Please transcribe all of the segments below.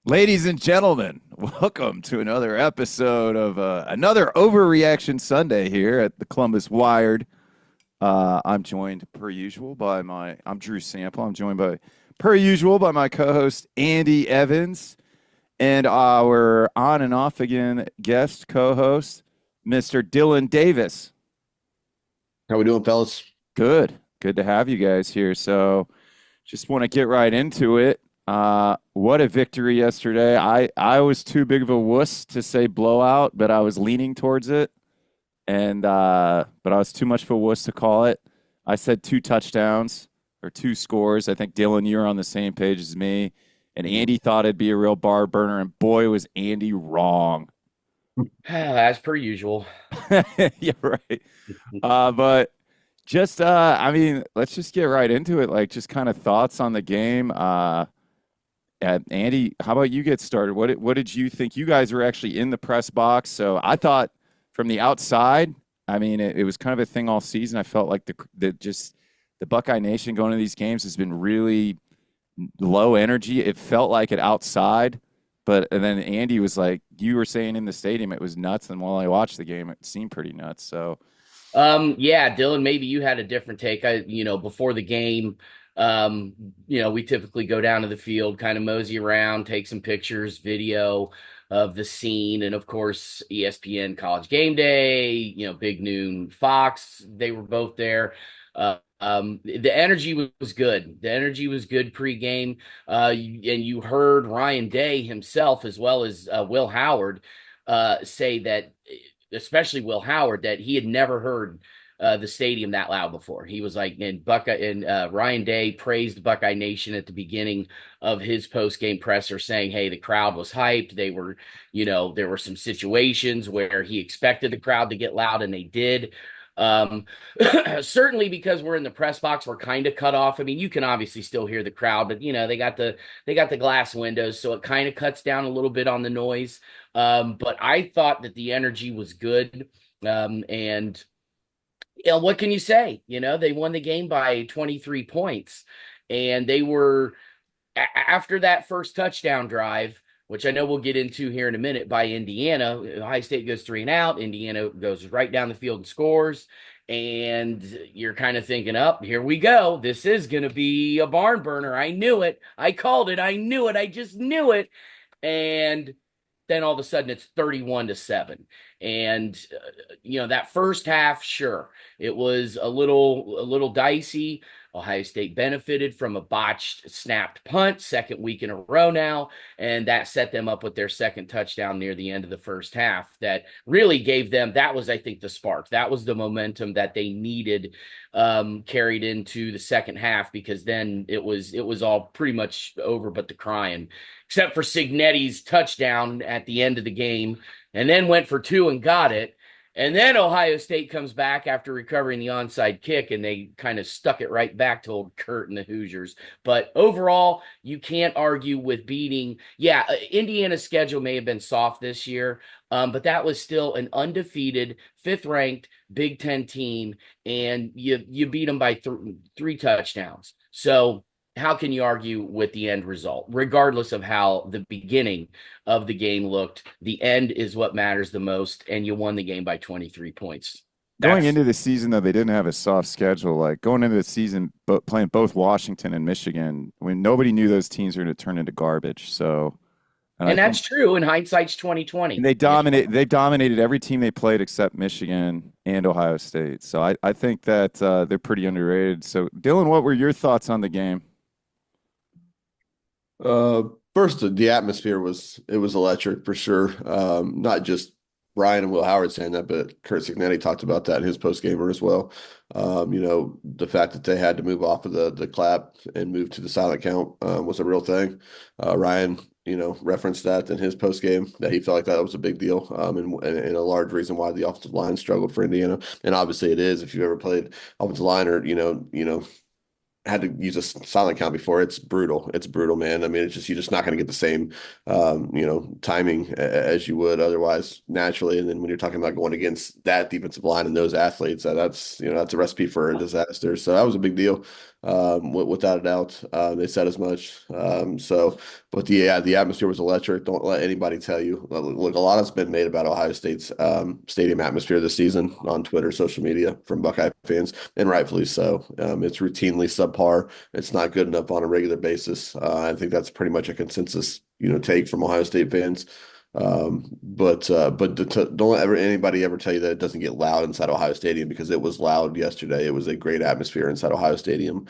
Ladies and gentlemen, welcome to another episode of another Overreaction Sunday here at the Columbus Wired. I'm joined per usual by I'm Drew Sample. I'm joined by per usual by my co-host Andy Evans and our on and off again guest co-host Mr. Dillon Davis. How we doing, fellas? Good to have you guys here. So just want to get right into it. What a victory yesterday. I was too big of a wuss to say blowout, but I was leaning towards it. And but I was too much of a wuss to call it. I said two touchdowns or two scores. I think Dylan, you're on the same page as me. And Andy thought it'd be a real bar burner, and boy was Andy wrong. As per usual. Yeah, right. But just I mean, let's just get right into it. Like just kind of thoughts on the game. Andy, how about you get started? What did you think? You guys were actually in the press box, so I thought from the outside, I mean, it was kind of a thing all season. I felt like the Buckeye Nation going to these games has been really low energy. It felt like it outside, and then Andy was like, you were saying in the stadium, it was nuts. And while I watched the game, it seemed pretty nuts. So, Yeah, Dylan, maybe you had a different take. Before the game, we typically go down to the field, kind of mosey around, take some pictures, video of the scene, and of course, ESPN College Game Day, Big Noon Fox, they were both there. The energy was good. The energy was good pregame. And you heard Ryan Day himself, as well as Will Howard, say that, especially Will Howard, that he had never heard the stadium that loud before. He was like, Ryan Day praised Buckeye Nation at the beginning of his post-game presser, saying, hey, the crowd was hyped. They were, there were some situations where he expected the crowd to get loud, and they did. Certainly because we're in the press box, we're kind of cut off. I mean, you can obviously still hear the crowd, but they got the glass windows, so it kind of cuts down a little bit on the noise. But I thought that the energy was good. And what can you say? They won the game by 23 points, and they were after that first touchdown drive, which I know we'll get into here in a minute, by Indiana. Ohio State goes 3 and out. Indiana goes right down the field and scores. And you're kind of thinking, here we go. This is going to be a barn burner. I knew it. I called it. I knew it. I just knew it. And then all of a sudden it's 31-7. And, that first half, sure, it was a little dicey. Ohio State benefited from a botched snapped punt, second week in a row now, and that set them up with their second touchdown near the end of the first half. That really gave them, that was, I think, the spark. That was the momentum that they needed, carried into the second half, because then it was all pretty much over but the crying, except for Cignetti's touchdown at the end of the game, and then went for two and got it. And then Ohio State comes back after recovering the onside kick, and they kind of stuck it right back to old Kurt and the Hoosiers. But overall, you can't argue with beating. Yeah, Indiana's schedule may have been soft this year, but that was still an undefeated, fifth-ranked Big Ten team, and you beat them by three touchdowns. So how can you argue with the end result? Regardless of how the beginning of the game looked, the end is what matters the most, and you won the game by 23 points. going into the season, though, they didn't have a soft schedule. Like going into the season, playing both Washington and Michigan, when nobody knew those teams were going to turn into garbage. So, and that's true. In hindsight's 2020. And they dominate. They dominated every team they played except Michigan and Ohio State. So I think that they're pretty underrated. So, Dylan, what were your thoughts on the game? First, the atmosphere was electric for sure. Not just Brian and Will Howard saying that, but Kurt Cignetti talked about that in his post-gamer as well. The fact that they had to move off of the clap and move to the silent count was a real thing. Ryan, referenced that in his post-game, that he felt like that was a big deal, and a large reason why the offensive line struggled for Indiana. And obviously it is, if you've ever played offensive line or, had to use a silent count before. It's brutal. It's brutal, man. I mean, you're just not going to get the same, timing as you would otherwise naturally. And then when you're talking about going against that defensive line and those athletes, that's a recipe for a disaster. So that was a big deal. without a doubt. They said as much. But the atmosphere was electric. Don't let anybody tell you. Look, a lot has been made about Ohio State's stadium atmosphere this season on Twitter, social media from Buckeye fans, and rightfully so. It's routinely subpar. It's not good enough on a regular basis. I think that's pretty much a consensus, take from Ohio State fans. Don't let anybody ever tell you that it doesn't get loud inside Ohio Stadium, because it was loud yesterday. It was a great atmosphere inside Ohio Stadium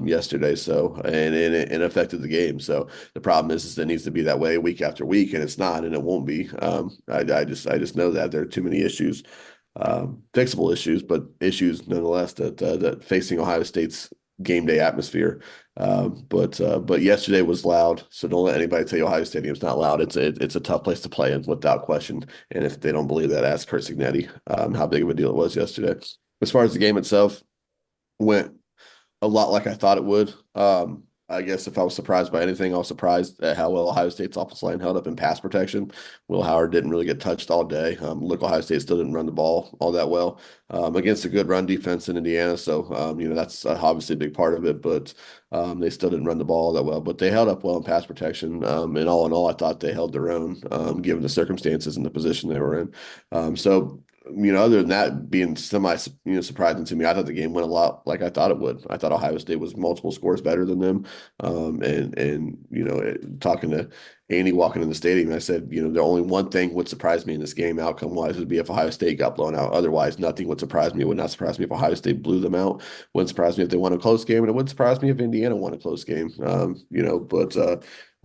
yesterday. So it affected the game. So the problem is it needs to be that way week after week, and it's not, and it won't be. I just know that there are too many issues, fixable issues, but issues nonetheless that facing Ohio State's game day atmosphere. But yesterday was loud, so don't let anybody tell you Ohio Stadium's not loud. It's a tough place to play in without question. And if they don't believe that, ask Curt Cignetti how big of a deal it was yesterday. As far as the game itself, went a lot like I thought it would. I guess if I was surprised by anything, I was surprised at how well Ohio State's offensive line held up in pass protection. Will Howard didn't really get touched all day. Look, Ohio State still didn't run the ball all that well against a good run defense in Indiana. So, that's obviously a big part of it, but they still didn't run the ball all that well. But they held up well in pass protection. And all in all, I thought they held their own given the circumstances and the position they were in. Other than that being semi, surprising to me, I thought the game went a lot like I thought it would. I thought Ohio State was multiple scores better than them. Talking to Andy walking in the stadium, I said, the only one thing would surprise me in this game outcome wise would be if Ohio State got blown out. Otherwise, nothing would surprise me. It would not surprise me if Ohio State blew them out. Wouldn't surprise me if they won a close game, and it wouldn't surprise me if Indiana won a close game.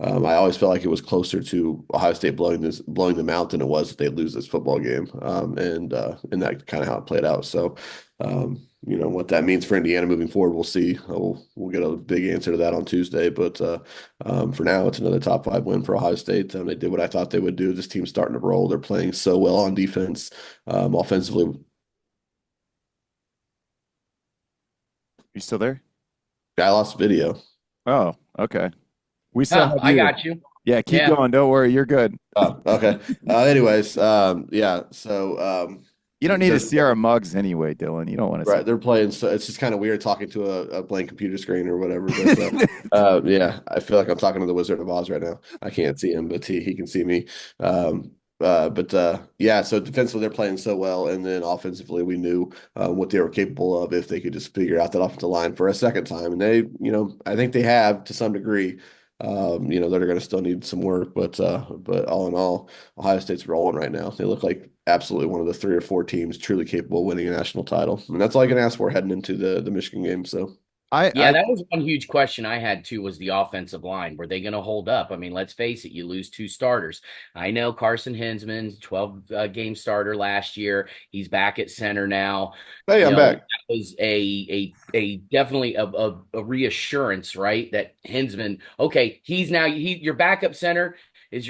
I always felt like it was closer to Ohio State blowing them out than it was if they lose this football game. And that kind of how it played out. So, what that means for Indiana moving forward, we'll see. We'll get a big answer to that on Tuesday. But for now, it's another top 5 win for Ohio State. They did what I thought they would do. This team's starting to roll. They're playing so well on defense, offensively. You still there? I lost video. Oh, okay. We still have I you. got you. Yeah, keep going. Don't worry. You're good. Oh, okay. Anyways, yeah. So you don't need to see our mugs anyway, Dylan. You don't want to right. see. They're playing, so it's just kind of weird talking to a blank computer screen or whatever. But yeah, I feel like I'm talking to the Wizard of Oz right now. I can't see him, but he can see me. Yeah, so defensively they're playing so well, and then offensively we knew what they were capable of if they could just figure out that offensive line for a second time, and they, I think they have to some degree. They're going to still need some work, but all in all, Ohio State's rolling right now. They look like absolutely one of the 3 or 4 teams truly capable of winning a national title, and that's all I can ask for heading into the Michigan game. So. That was one huge question I had too, was the offensive line. Were they going to hold up? I mean, let's face it, you lose 2 starters. I know Carson Hinsman, 12 game starter last year. He's back at center now. Hey, I'm back. That was a definitely a reassurance, right? That Hinsman, okay, he's now your backup center.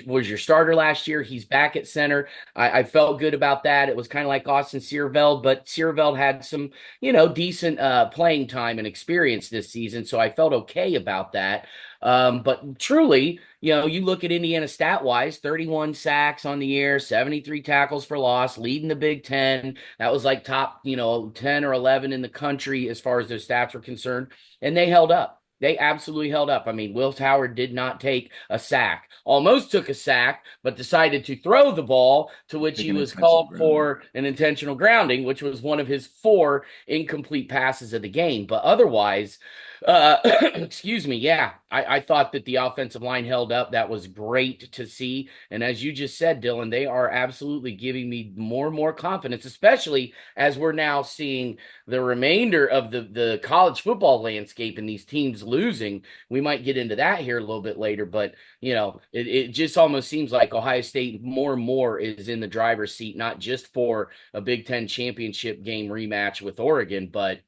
Was your starter last year. He's back at center. I felt good about that. It was kind of like Austin Searveld, but Searveld had some, decent playing time and experience this season. So I felt okay about that. But truly, you look at Indiana stat-wise, 31 sacks on the year, 73 tackles for loss, leading the Big Ten. That was like top, 10 or 11 in the country as far as their stats were concerned. And they held up. They absolutely held up. I mean, Will Howard did not take a sack. Almost took a sack, but decided to throw the ball, to which he was called for an intentional grounding, which was one of his 4 incomplete passes of the game. But otherwise, excuse me, yeah, I thought that the offensive line held up. That was great to see. And as you just said, Dylan, they are absolutely giving me more and more confidence, especially as we're now seeing the remainder of the college football landscape and these teams losing. We might get into that here a little bit later, but it just almost seems like Ohio State more and more is in the driver's seat, not just for a Big Ten championship game rematch with Oregon, but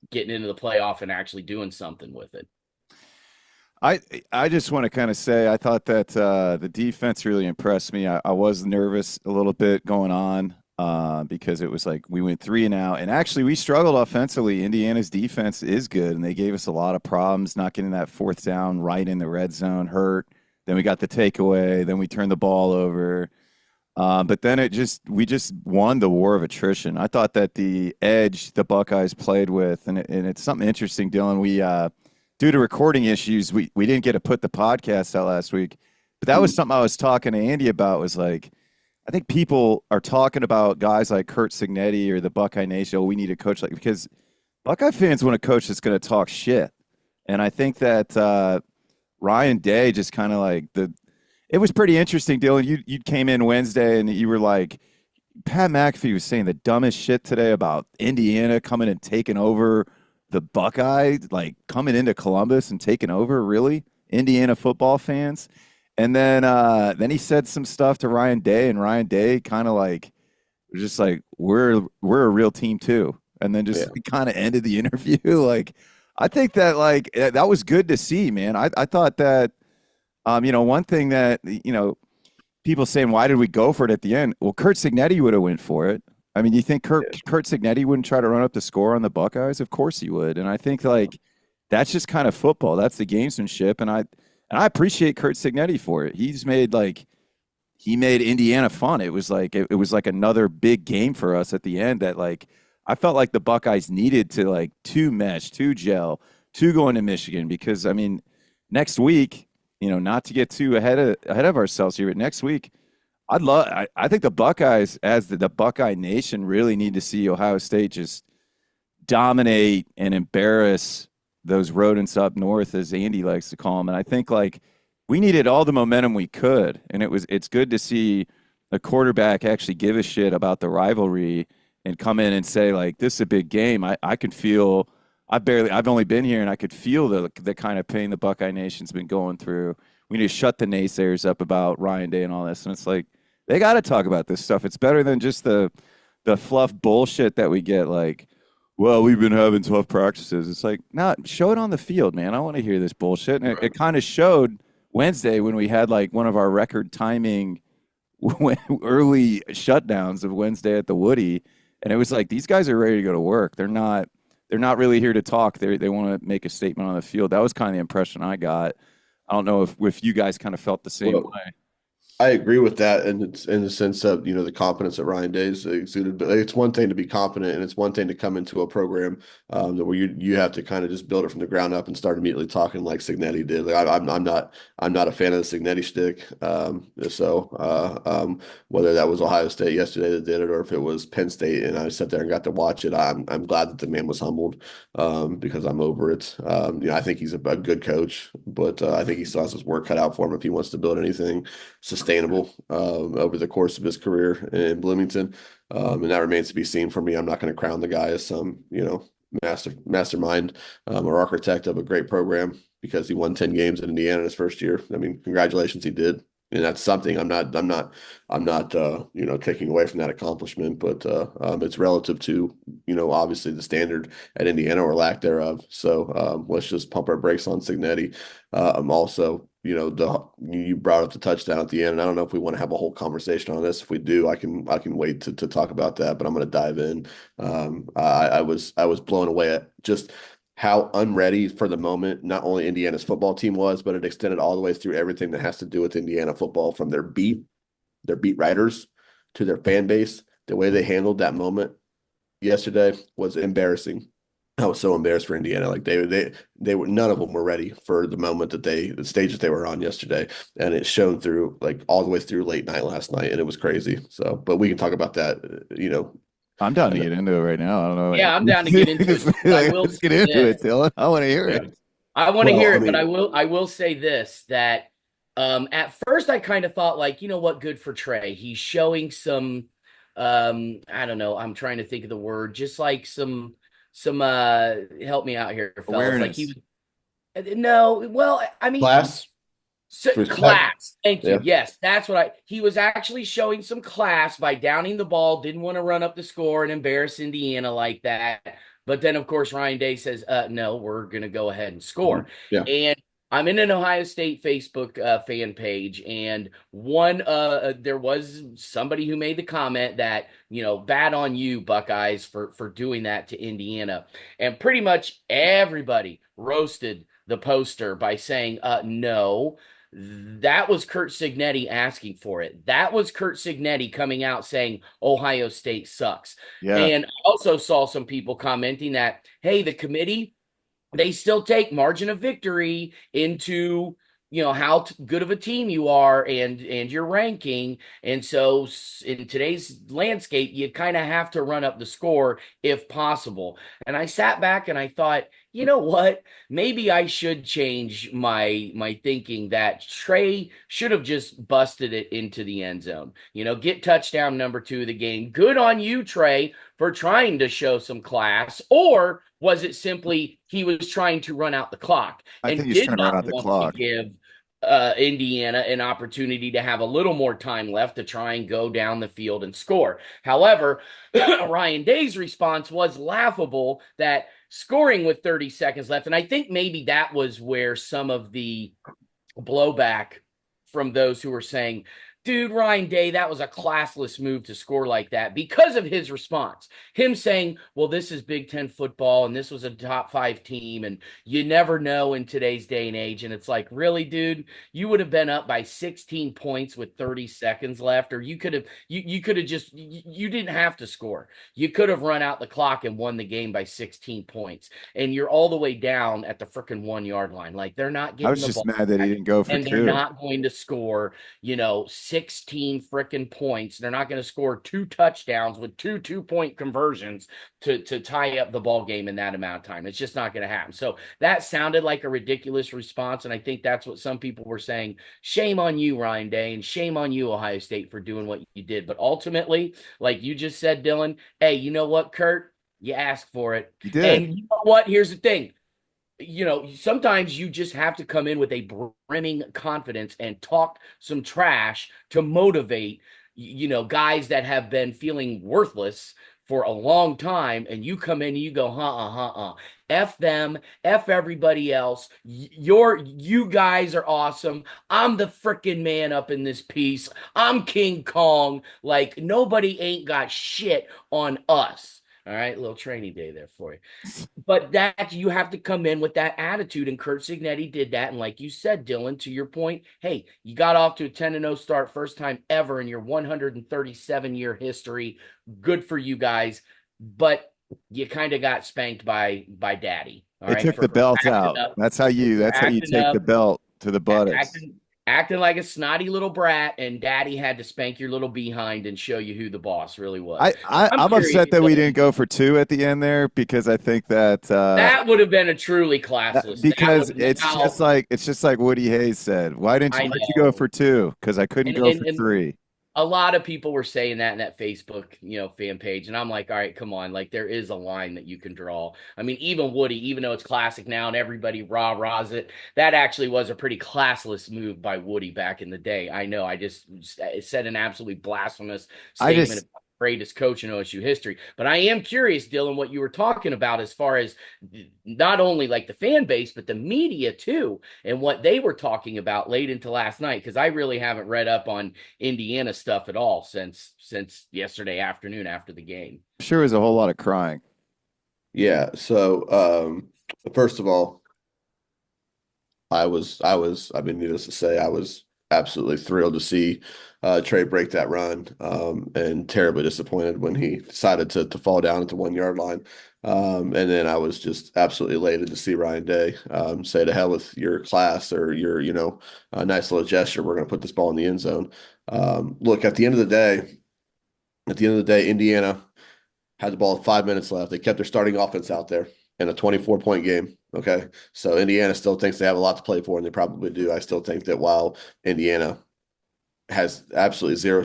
getting into the playoff and actually doing something with it. I just want to kind of say I thought that the defense really impressed me. I was nervous a little bit going on because it was like we went 3 and out, and actually we struggled offensively. Indiana's defense is good, and they gave us a lot of problems not getting that 4th down right in the red zone hurt. Then we got the takeaway. Then we turned the ball over. But then we just won the war of attrition. I thought that the edge the Buckeyes played with, and it's something interesting, Dylan. Due to recording issues, we didn't get to put the podcast out last week. But that was something I was talking to Andy about. Was like, I think people are talking about guys like Kurt Signetti or the Buckeye Nation. Oh, we need a coach like because Buckeye fans want a coach that's going to talk shit, and I think that Ryan Day just kind of like the. It was pretty interesting, Dylan. You came in Wednesday and you were like, Pat McAfee was saying the dumbest shit today about Indiana coming and taking over the Buckeye, like coming into Columbus and taking over, really, Indiana football fans. And then he said some stuff to Ryan Day, and Ryan Day kind of like was just like, we're a real team too. And then just kind of ended the interview. Like, I think that like that was good to see, man. I thought that one thing that people saying, why did we go for it at the end? Well, Kurt Signetti would have went for it. I mean, do you think Kurt Signetti wouldn't try to run up the score on the Buckeyes? Of course he would. And I think like that's just kind of football. That's the gamesmanship. And I appreciate Kurt Signetti for it. He made Indiana fun. It was like it was like another big game for us at the end that like I felt like the Buckeyes needed to like to mesh, to gel, to go into Michigan because I mean, next week, not to get too ahead of ourselves here, but next week I think the Buckeyes, as the Buckeye Nation, really need to see Ohio State just dominate and embarrass those rodents up north, as Andy likes to call them. And I think like we needed all the momentum we could, and it's good to see a quarterback actually give a shit about the rivalry and come in and say like this is a big game. I can feel. I've only been here, and I could feel the kind of pain the Buckeye Nation's been going through. We need to shut the naysayers up about Ryan Day and all this, and it's like. They got to talk about this stuff. It's better than just the fluff bullshit that we get. Like, well, we've been having tough practices. It's like, not show it on the field, man. I want to hear this bullshit. And it kind of showed Wednesday when we had like one of our record timing early shutdowns of Wednesday at the Woody, and it was like these guys are ready to go to work. They're not really here to talk. They want to make a statement on the field. That was kind of the impression I got. I don't know if you guys kind of felt the same way. I agree with that, and it's in the sense of the confidence that Ryan Day's exuded. But it's one thing to be confident, and it's one thing to come into a program where you have to kind of just build it from the ground up and start immediately talking like Signetti did. Like I'm not a fan of the Signetti shtick. Whether that was Ohio State yesterday that did it, or if it was Penn State, and I sat there and got to watch it, I'm glad that the man was humbled because I'm over it. I think he's a good coach, but I think he still has his work cut out for him if he wants to build anything sustainable over the course of his career in Bloomington. And that remains to be seen for me. I'm not going to crown the guy as some, mastermind or architect of a great program because he won 10 games in Indiana in his first year. I mean, congratulations, he did. And that's something I'm not taking away from that accomplishment, but it's relative to, obviously the standard at Indiana or lack thereof. So let's just pump our brakes on Signetti. Also, you brought up the touchdown at the end, and I don't know if we want to have a whole conversation on this. If we do, I can wait to talk about that, but I'm going to dive in. I was blown away at just how unready for the moment not only Indiana's football team was, but it extended all the way through everything that has to do with Indiana football, from their beat writers to their fan base. The way they handled that moment yesterday was embarrassing. I was so embarrassed for Indiana. Like they were, none of them were ready for the moment the stage that they were on yesterday, and it shone through like all the way through late night last night, and it was crazy. So, but we can talk about that. I'm down to get into it right now. I don't know. Yeah, I'm down to get into it. Let's get into it, Dylan. I want to hear it. I want to hear it, but I will say this, that at first I kind of thought like, good for Trey. He's showing some I don't know, I'm trying to think of the word, just like some help me out here, fellas. Awareness. Class. Class. Thank you. Yeah. Yes, that's what he was actually showing some class by downing the ball, didn't want to run up the score and embarrass Indiana like that. But then, of course, Ryan Day says, no, we're going to go ahead and score. Yeah. And I'm in an Ohio State Facebook fan page, and there was somebody who made the comment that, bad on you, Buckeyes, for doing that to Indiana. And pretty much everybody roasted the poster by saying, no, That was Kurt Cignetti asking for it. That was Kurt Cignetti coming out saying Ohio State sucks. Yeah. And I also saw some people commenting that, hey, the committee, they still take margin of victory into how good of a team you are and your ranking. And so in today's landscape, you kind of have to run up the score if possible. And I sat back and I thought, you know what, maybe I should change my thinking that Trey should have just busted it into the end zone, get touchdown number 2 of the game. Good on you, Trey, for trying to show some class. Or was it simply he was trying to run out the clock I think and he's did trying to run not out the want to clock. give Indiana an opportunity to have a little more time left to try and go down the field and score? However, Ryan Day's response was laughable, that scoring with 30 seconds left. And I think maybe that was where some of the blowback from those who were saying, dude, Ryan Day, that was a classless move to score like that, because of his response. Him saying, well, this is Big Ten football and this was a top 5 team and you never know in today's day and age. And it's like, really, dude, you would have been up by 16 points with 30 seconds left, or you could have just, you didn't have to score. You could have run out the clock and won the game by 16 points. And you're all the way down at the freaking 1 yard line. Like, they're not I getting was the just ball mad that he back, didn't go for and they're 2. not going to score, 16 freaking points. They're not going to score 2 touchdowns with 2 2-point conversions to tie up the ball game in that amount of time. It's just not going to happen. So that sounded like a ridiculous response, and I think that's what some people were saying. Shame on you, Ryan Day, and shame on you, Ohio State, for doing what you did. But ultimately, like you just said, Dylan, hey, you know what, Kurt? You asked for it. You did. And you know what? Here's the thing. Sometimes you just have to come in with a brimming confidence and talk some trash to motivate, guys that have been feeling worthless for a long time. And you come in and you go, F them, F everybody else. You guys are awesome. I'm the freaking man up in this piece. I'm King Kong. Like, nobody ain't got shit on us. All right, little training day there for you. But that you have to come in with that attitude, and Kurt Cignetti did that. And like you said, Dylan, to your point, hey, you got off to a 10-0 start, first time ever in your 137-year history. Good for you guys, but you kind of got spanked by Daddy. All They right, took the belt out. up, That's how you take up, the belt to the buttocks. acting like a snotty little brat, and Daddy had to spank your little behind and show you who the boss really was. I'm upset that we didn't go for 2 at the end there, because I think that that would have been a truly classless. because it's just like Woody Hayes said. Why'd you go for 2? Because I couldn't go for 3. A lot of people were saying that in that Facebook, fan page. And I'm like, all right, come on. Like, there is a line that you can draw. I mean, even Woody, even though it's classic now and everybody rah-rahs it, that actually was a pretty classless move by Woody back in the day. I know. I just said an absolutely blasphemous statement about the greatest coach in OSU history. But I am curious, Dylan, what you were talking about as far as not only like the fan base, but the media too, and what they were talking about late into last night. Because I really haven't read up on Indiana stuff at all since yesterday afternoon after the game. Sure is a whole lot of crying. Yeah. So, first of all, I mean, needless to say, I was absolutely thrilled to see Trey break that run, and terribly disappointed when he decided to fall down at the 1 yard line. And then I was just absolutely elated to see Ryan Day say, to hell with your class or your, a nice little gesture. We're going to put this ball in the end zone. Look, at the end of the day, Indiana had the ball with 5 minutes left. They kept their starting offense out there in a 24-point game. Okay. So Indiana still thinks they have a lot to play for, and they probably do. I still think that while Indiana has absolutely zero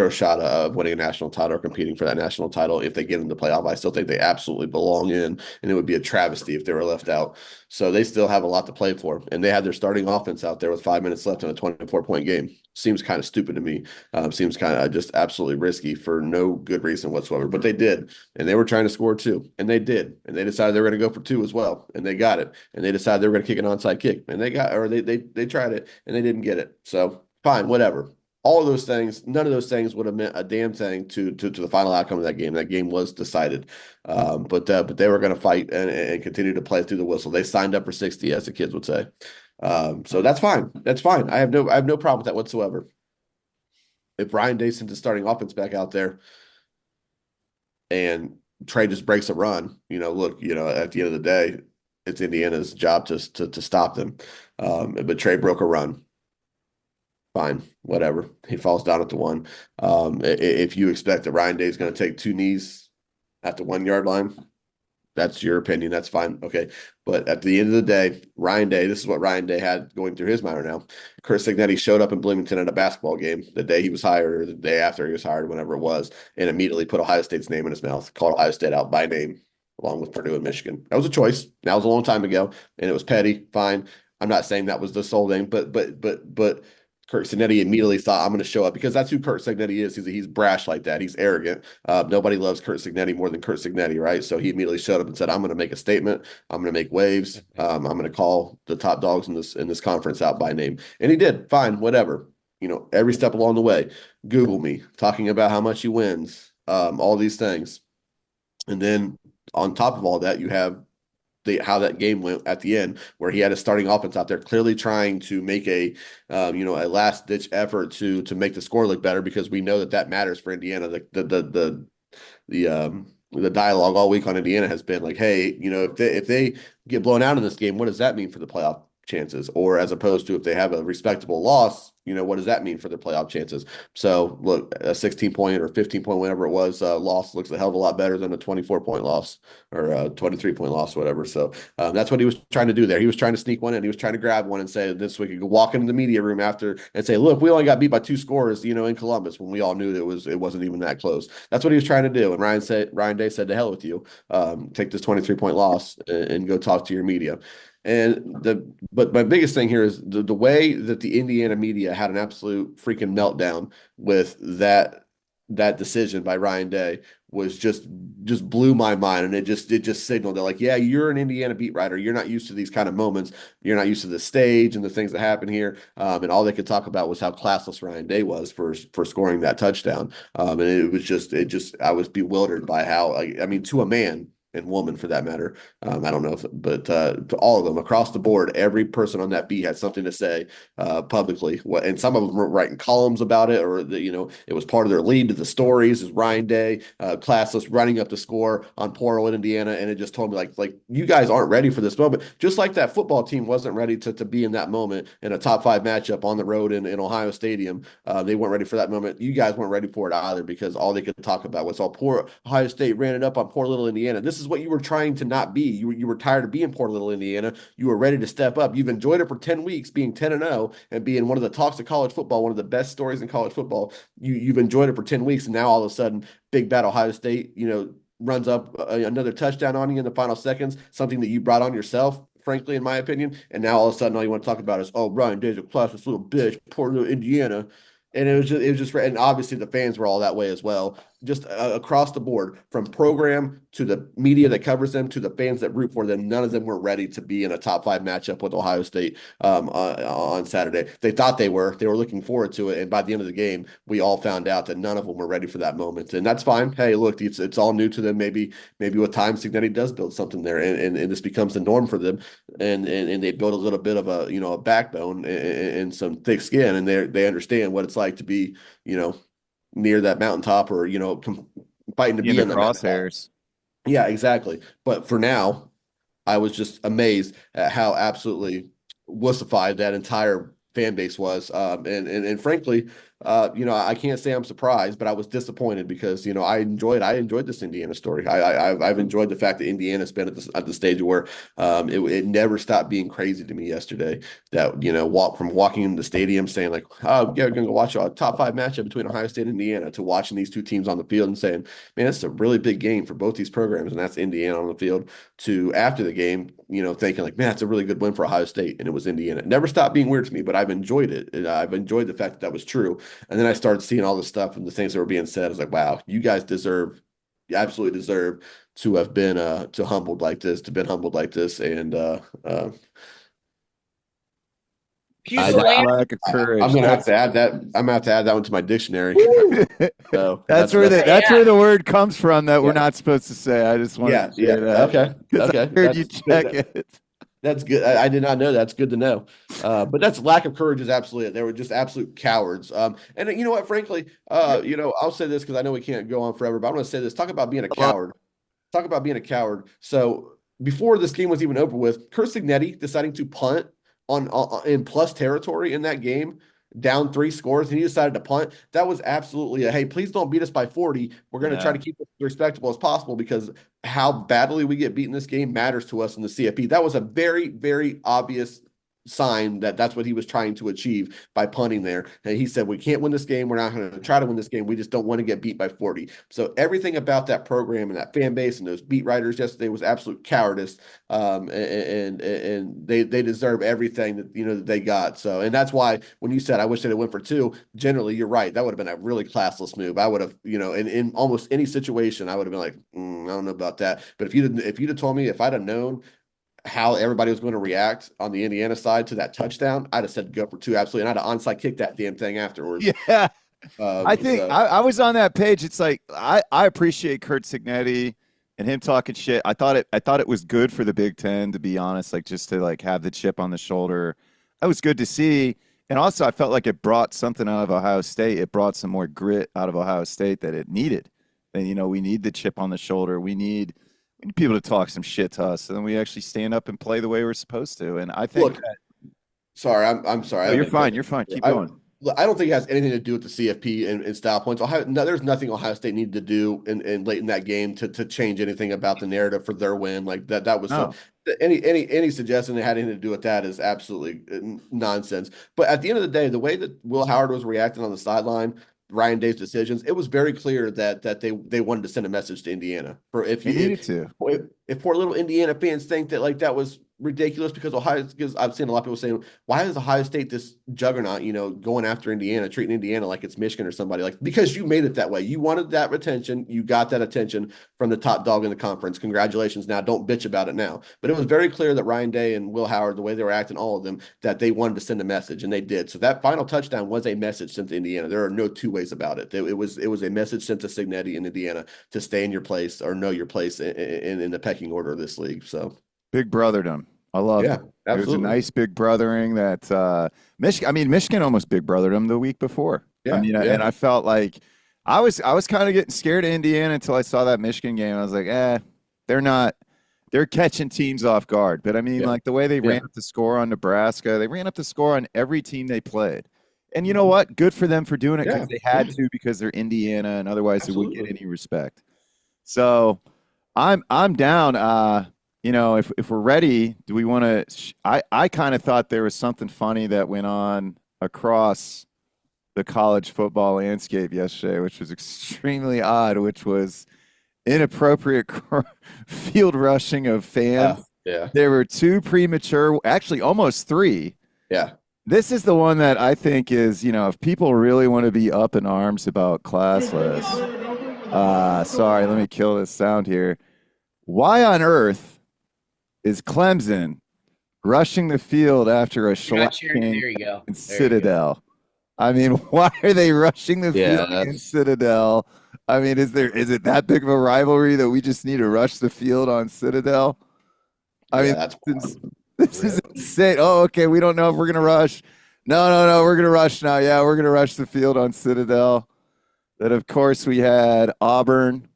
shot of winning a national title or competing for that national title, if they get in the playoff, I still think they absolutely belong in, and it would be a travesty if they were left out. So they still have a lot to play for, and they had their starting offense out there with 5 minutes left in a 24-point game. Seems kind of stupid to me. Seems kind of just absolutely risky for no good reason whatsoever. But they did, and they were trying to score 2, and they did, and they decided they were going to go for 2 as well, and they got it, and they decided they were going to kick an onside kick, and they tried it, and they didn't get it. So fine, whatever. All of those things, none of those things would have meant a damn thing to the final outcome of that game. That game was decided, but they were going to fight and continue to play through the whistle. They signed up for 60, as the kids would say. So that's fine. That's fine. I have no problem with that whatsoever. If Ryan Day sends his starting offense back out there and Trey just breaks a run, look, at the end of the day, it's Indiana's job to stop them. But Trey broke a run. Fine, whatever. He falls down at the one. If you expect that Ryan Day is going to take two knees at the 1 yard line, that's your opinion. That's fine. Okay. But at the end of the day, Ryan Day, this is what Ryan Day had going through his mind right now. Curt Cignetti showed up in Bloomington at a basketball game the day he was hired or the day after he was hired, whenever it was, and immediately put Ohio State's name in his mouth, called Ohio State out by name, along with Purdue and Michigan. That was a choice. That was a long time ago, and it was petty. Fine. I'm not saying that was the sole thing, but Curt Cignetti immediately thought, I'm going to show up, because that's who Curt Cignetti is. He's brash like that. He's arrogant. Nobody loves Curt Cignetti more than Curt Cignetti, right? So he immediately showed up and said, I'm going to make a statement. I'm going to make waves. I'm going to call the top dogs in this conference out by name. And he did. Fine, whatever. Every step along the way. Google me, talking about how much he wins, all these things. And then on top of all that, you have how that game went at the end, where he had a starting offense out there clearly trying to make a last ditch effort to make the score look better, because we know that matters for Indiana. The dialogue all week on Indiana has been like, hey, if they get blown out in this game, what does that mean for the playoff chances? Or as opposed to if they have a respectable loss, what does that mean for their playoff chances? So look, a 16-point or 15-point, whatever it was, loss looks a hell of a lot better than a 24-point loss or a 23-point loss, or whatever. So that's what he was trying to do there. He was trying to sneak one in. He was trying to grab one and say this, we could walk into the media room after and say, look, we only got beat by 2 scores, in Columbus, when we all knew that it wasn't even that close. That's what he was trying to do. And Ryan Day said, to hell with you. Take this 23-point loss and go talk to your media. But my biggest thing here is the way that the Indiana media had an absolute freaking meltdown with that decision by Ryan Day was just blew my mind. And it just signaled that, like, yeah, you're an Indiana beat writer. You're not used to these kind of moments. You're not used to the stage and the things that happen here. And all they could talk about was how classless Ryan Day was for scoring that touchdown. And I was bewildered by how, to a man and woman for that matter. I don't know but to all of them across the board, every person on that beat had something to say publicly. And some of them were writing columns about it, or it was part of their lead to the stories. Is Ryan Day, classless, running up the score on poor old Indiana, and it just told me like you guys aren't ready for this moment. Just like that football team wasn't ready to be in that moment in a top 5 matchup on the road in Ohio Stadium. They weren't ready for that moment. You guys weren't ready for it either, because all they could talk about was all poor Ohio State ran it up on poor little Indiana. This is what you were trying to not be. You were tired of being poor little Indiana. You were ready to step up. You've enjoyed it for 10 weeks, being 10-0 and being one of the talks of college football, one of the best stories in college football. You've enjoyed it for 10 weeks, and now all of a sudden, big bad Ohio State, runs up another touchdown on you in the final seconds, something that you brought on yourself, frankly, in my opinion. And now all of a sudden, all you want to talk about is, oh, Ryan Day's a classless little bitch, poor little Indiana. And it was just, and obviously the fans were all that way as well, just across the board, from program to the media that covers them to the fans that root for them. None of them were ready to be in a top 5 matchup with Ohio State on Saturday. They thought they were looking forward to it. And by the end of the game, we all found out that none of them were ready for that moment. And that's fine. Hey, look, it's all new to them. Maybe with time, Cignetti does build something there, and this becomes the norm for them. And they build a little bit of a backbone and some thick skin, and they understand what it's like to be, near that mountaintop, or fighting to be in the crosshairs. Yeah, exactly. But for now, I was just amazed at how absolutely wussified that entire fan base was. And frankly, I can't say I'm surprised, but I was disappointed, because I enjoyed this Indiana story. I've enjoyed the fact that Indiana's been at the stage where it never stopped being crazy to me yesterday. That walking into the stadium saying like, oh yeah, we're gonna go watch a top 5 matchup between Ohio State and Indiana, to watching these two teams on the field and saying, man, it's a really big game for both these programs, and that's Indiana on the field. To after the game, thinking like, man, that's a really good win for Ohio State, and it was Indiana. It never stopped being weird to me, but I've enjoyed it. And I've enjoyed the fact that was true. And then I started seeing all this stuff and the things that were being said. I was like, wow, you guys absolutely deserve to have been humbled like this. And Pusillanimous. Lack of courage. I'm gonna have to add that. I'm gonna have to add that one to my dictionary. So that's where the word comes from that we're not supposed to say. I just want to say that. Okay. I heard you check it. That's good. I did not know. That's good to know. But that's lack of courage is absolutely it. They were just absolute cowards. And you know what, frankly, I'll say this because I know we can't go on forever, but I'm going to say this. Talk about being a coward. Talk about being a coward. So before this game was even over with, Curt Cignetti deciding to punt on in plus territory in that game, down 3 scores, and he decided to punt. That was absolutely a, hey, please don't beat us by 40. We're going to try to keep it as respectable as possible because how badly we get beaten this game matters to us in the CFP. That was a very, very obvious sign that that's what he was trying to achieve by punting there. And he said, we can't win this game. We're not going to try to win this game. We just don't want to get beat by 40. So everything about that program and that fan base and those beat writers yesterday was absolute cowardice. And they deserve everything that, that they got. So, and that's why when you said, I wish they'd have went for 2, generally you're right. That would have been a really classless move. I would have, in almost any situation, I would have been like, I don't know about that. But if you'd have told me, if I'd have known how everybody was going to react on the Indiana side to that touchdown, I'd have said go for 2, absolutely, and I'd have onside kicked that damn thing afterwards. Yeah, I think I was on that page. It's like I appreciate Curt Cignetti and him talking shit. I thought it was good for the Big Ten, to be honest, like just to like have the chip on the shoulder. That was good to see, and also I felt like it brought something out of Ohio State. It brought some more grit out of Ohio State that it needed. And we need the chip on the shoulder. We need people to talk some shit to us, and then we actually stand up and play the way we're supposed to. And I think, sorry, I'm sorry. No, you're fine. You're fine. Keep going. I don't think it has anything to do with the CFP and style points. There's nothing Ohio State needed to do in late in that game to change anything about the narrative for their win. Like that was any suggestion that had anything to do with that is absolutely nonsense. But at the end of the day, the way that Will Howard was reacting on the sideline, Ryan Day's decisions, it was very clear that they wanted to send a message to Indiana. If poor little Indiana fans think that like that was ridiculous because I've seen a lot of people saying, why is Ohio State this juggernaut, going after Indiana, treating Indiana like it's Michigan or somebody, like, because you made it that way. You wanted that attention. You got that attention from the top dog in the conference. Congratulations. Now don't bitch about it now. But it was very clear that Ryan Day and Will Howard, the way they were acting, all of them, that they wanted to send a message, and they did. So that final touchdown was a message sent to Indiana. There are no two ways about it. It was a message sent to Cignetti in Indiana to stay in your place or know your place in the pecking order of this league. So big brotherdom. I love it. Absolutely. It was a nice big brothering that Michigan almost big brothered them the week before. Yeah, and I felt like I was kind of getting scared of Indiana until I saw that Michigan game. I was like, they're catching teams off guard. But like the way they ran up the score on Nebraska, they ran up the score on every team they played. And you know what? Good for them for doing it because they had to, because they're Indiana, and otherwise they wouldn't get any respect. So I'm down. If we're ready, do we want to? I kind of thought there was something funny that went on across the college football landscape yesterday, which was extremely odd, which was inappropriate field rushing of fans. There were 2 premature, actually almost 3. Yeah. This is the one that I think is, if people really want to be up in arms about classless. Sorry, let me kill this sound here. Why on earth is Clemson rushing the field after a shellacking in Citadel? Why are they rushing the field in Citadel? Is it that big of a rivalry that we just need to rush the field on Citadel? This is insane. Oh, okay, we don't know if we're going to rush. No, we're going to rush now. Yeah, we're going to rush the field on Citadel. Then, of course, we had Auburn.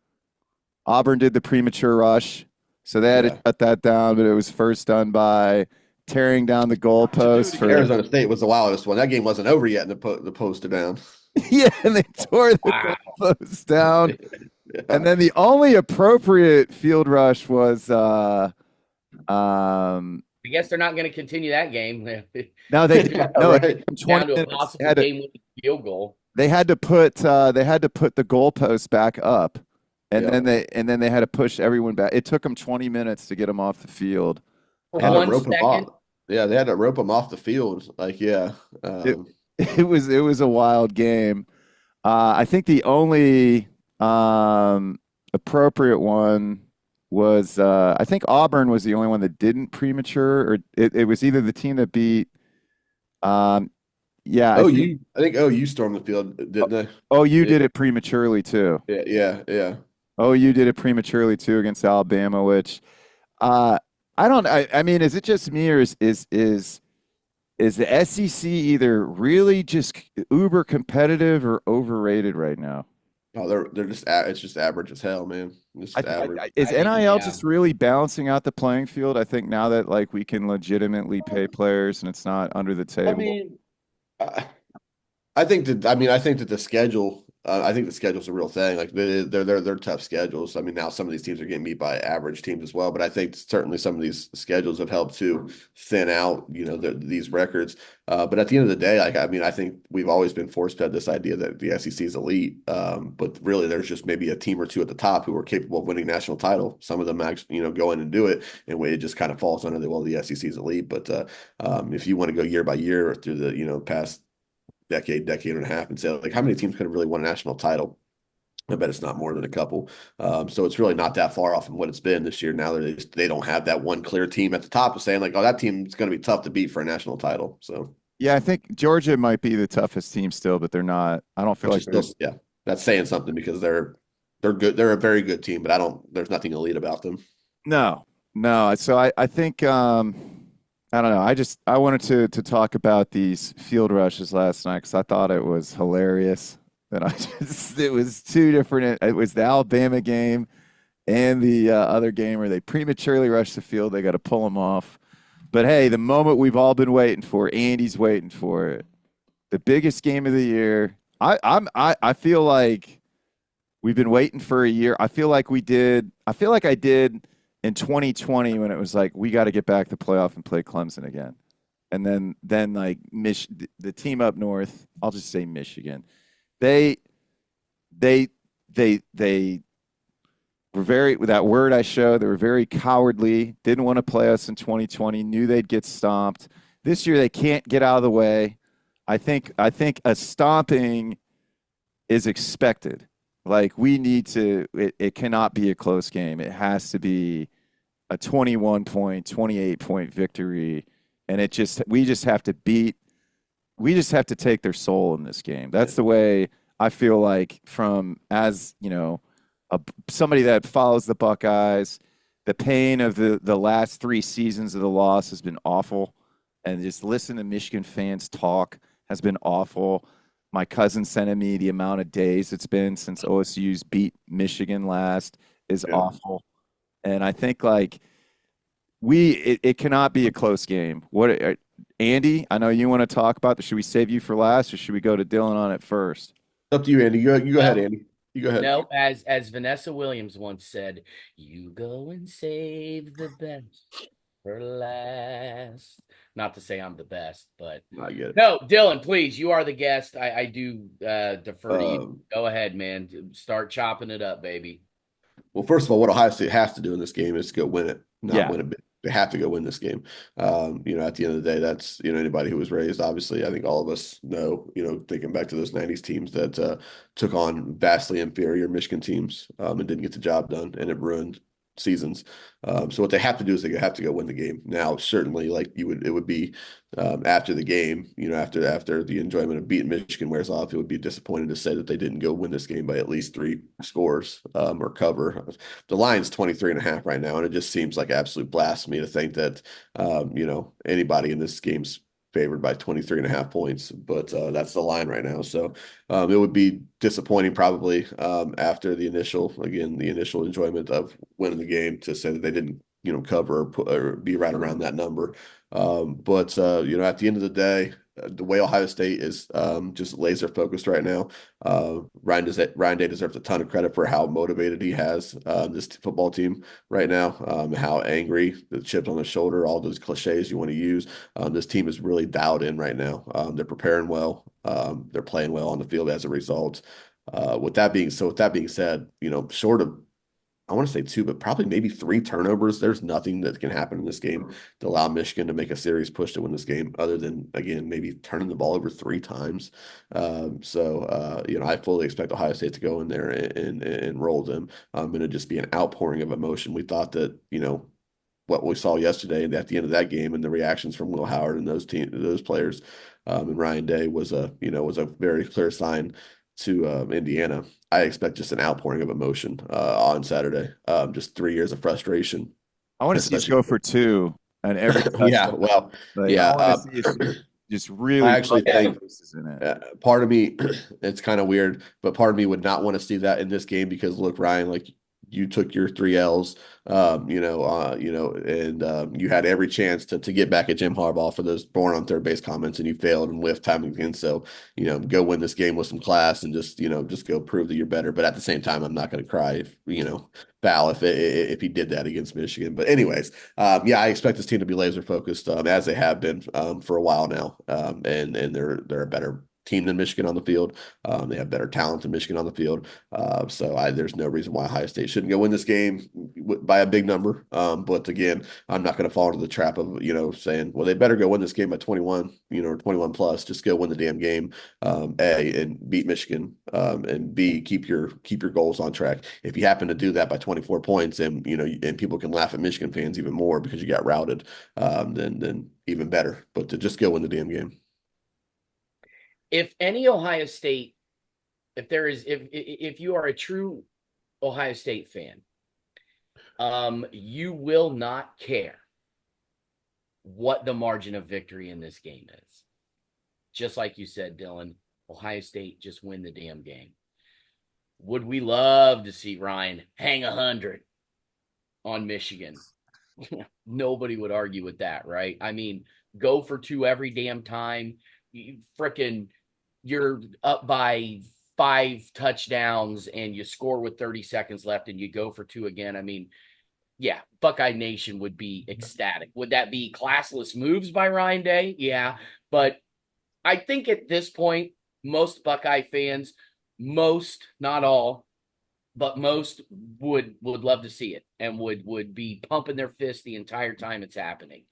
Auburn did the premature rush. So they had to shut that down, but it was first done by tearing down the goalpost. Arizona State was the wildest one. That game wasn't over yet, and the post are down. Yeah, and they tore the goalpost down. And then the only appropriate field rush was I guess they're not going to continue that game. No, they did. Down to a possible game-winning field goal. They had to put the goalpost back up. And then they had to push everyone back. It took them 20 minutes to get them off the field. They had to rope them off. Yeah, they had to rope them off the field. It was a wild game. I think the only appropriate one was I think Auburn was the only one that didn't premature, or it was either the team that beat. I think OU stormed the field, didn't they? OU did it prematurely too. Yeah. OU did it prematurely too against Alabama, which I I don't. I mean, is it just me, or is the SEC either really just uber competitive or overrated right now? Oh, they're just it's just average as hell, man. It's just average. Is I think, NIL yeah. just really balancing out the playing field? I think now that like we can legitimately pay players and it's not under the I table. mean, I think that the schedule. I think the schedule's a real thing. Like they're tough schedules. I mean, now some of these teams are getting beat by average teams as well. But I think certainly some of these schedules have helped to thin out, these records. But at the end of the day, like I mean, I think we've always been force fed this idea that the SEC is elite. But really, there's just maybe a team or two at the top who are capable of winning national title. Some of them actually, go in and do it, and it just kind of falls under the SEC is elite. But if you want to go year by year through the past decade and a half, and say like how many teams could have really won a national title? I bet it's not more than a couple. So it's really not that far off from what it's been this year. Now that they don't have that one clear team at the top of saying like, oh, that team is going to be tough to beat for a national title. So Yeah, I think Georgia might be the toughest team still, but they're not. I don't feel which like is still, yeah, that's saying something because they're good. They're a very good team, but there's nothing elite about them. no, no. So I think I don't know. I wanted to talk about these field rushes last night because I thought it was hilarious. That I just it was two different. It was the Alabama game and the other game where they prematurely rushed the field. They got to pull them off. But hey, the moment we've all been waiting for, Andy's waiting for it. The biggest game of the year. I feel like we've been waiting for a year. I feel like we did. I feel like I did in 2020 when it was like we got to get back to playoff and play Clemson again. And then like the team up north, I'll just say Michigan. They they they were very that word I showed. They were very cowardly. Didn't want to play us in 2020. Knew they'd get stomped. This year they can't get out of the way. I think a stomping is expected. Like we need to. It cannot be a close game. It has to be a 21 point, 28-point victory, and we just have to beat. We just have to take their soul in this game. That's the way I feel like from as somebody that follows the Buckeyes. The pain of the last 3 seasons of the loss has been awful, and just listen to Michigan fans talk has been awful. My cousin sending me the amount of days it's been since OSU's beat Michigan last is Yeah. awful, and I think like it cannot be a close game. Andy? I know you want to talk about this. Should we save you for last, or should we go to Dylan on it first? Up to you, Andy. You go ahead, No, Andy. You go ahead. no, as Vanessa Williams once said, you go and save the best for last. Not to say I'm the best, but I get it. no, Dylan, please, you are the guest. I do defer to you. Um, Go ahead, man. Start chopping it up, baby. Well, first of all, what Ohio State has to do in this game is to go win it, not Yeah. win it big. They have to go win this game. At the end of the day, that's, anybody who was raised, obviously, I think all of us know, thinking back to those 90s teams that took on vastly inferior Michigan teams and didn't get the job done, and it ruined seasons. So what they have to do is they have to go win the game. Now, certainly, like it would be after the game, after the enjoyment of beating Michigan wears off, it would be disappointing to say that they didn't go win this game by at least 3 scores or cover. The line's 23.5 right now, and it just seems like absolute blasphemy to think that anybody in this game's favored by 23.5 points, but that's the line right now. So it would be disappointing probably after the initial enjoyment of winning the game to say that they didn't, cover or be right around that number. But at the end of the day, the way Ohio State is just laser focused right now. Ryan Day deserves a ton of credit for how motivated he has this football team right now. How angry, the chip on the shoulder, all those cliches you want to use. This team is really dialed in right now. They're preparing well. They're playing well on the field as a result. With that being said, short of I want to say 2, but probably maybe 3 turnovers. There's nothing that can happen in this game to allow Michigan to make a serious push to win this game, other than again maybe turning the ball over 3 times. I fully expect Ohio State to go in there and roll them. And it'd just be an outpouring of emotion. We thought that what we saw yesterday at the end of that game and the reactions from Will Howard and those players and Ryan Day was a very clear sign to Indiana. I expect just an outpouring of emotion on Saturday. Just 3 years of frustration I want to see us especially. go for two on every Yeah, touchdown. well, Like I yeah. want to see us just I really actually put Yeah. think emphasis in it. part of me, it's kind of weird, but part of me would not want to see that in this game because look, Ryan, like you took your three L's, and you had every chance to get back at Jim Harbaugh for those born on third base comments, and you failed and whiffed time again. So, go win this game with some class and just go prove that you're better. But at the same time, I'm not going to cry if foul if he did that against Michigan. But anyways, yeah, I expect this team to be laser focused, as they have been for a while now, and they're a better team than Michigan on the field. They have better talent than Michigan on the field. So there's no reason why Ohio State shouldn't go win this game by a big number. But again, I'm not going to fall into the trap of saying, well, they better go win this game by 21, or 21 plus. Just go win the damn game. A, and beat Michigan, and B, keep your goals on track. If you happen to do that by 24 points, and people can laugh at Michigan fans even more because you got routed, then even better. But to just go win the damn game. If any Ohio State, if you are a true Ohio State fan, you will not care what the margin of victory in this game is. Just like you said, Dylan, Ohio State just win the damn game. Would we love to see Ryan hang 100 on Michigan? Nobody would argue with that, right? I mean, go for two every damn time. You're up by 5 touchdowns and you score with 30 seconds left and you go for two again. I mean, yeah, Buckeye Nation would be ecstatic. Would that be classless moves by Ryan Day? Yeah, but I think at this point, most Buckeye fans, most, not all, but most would love to see it and would be pumping their fist the entire time it's happening.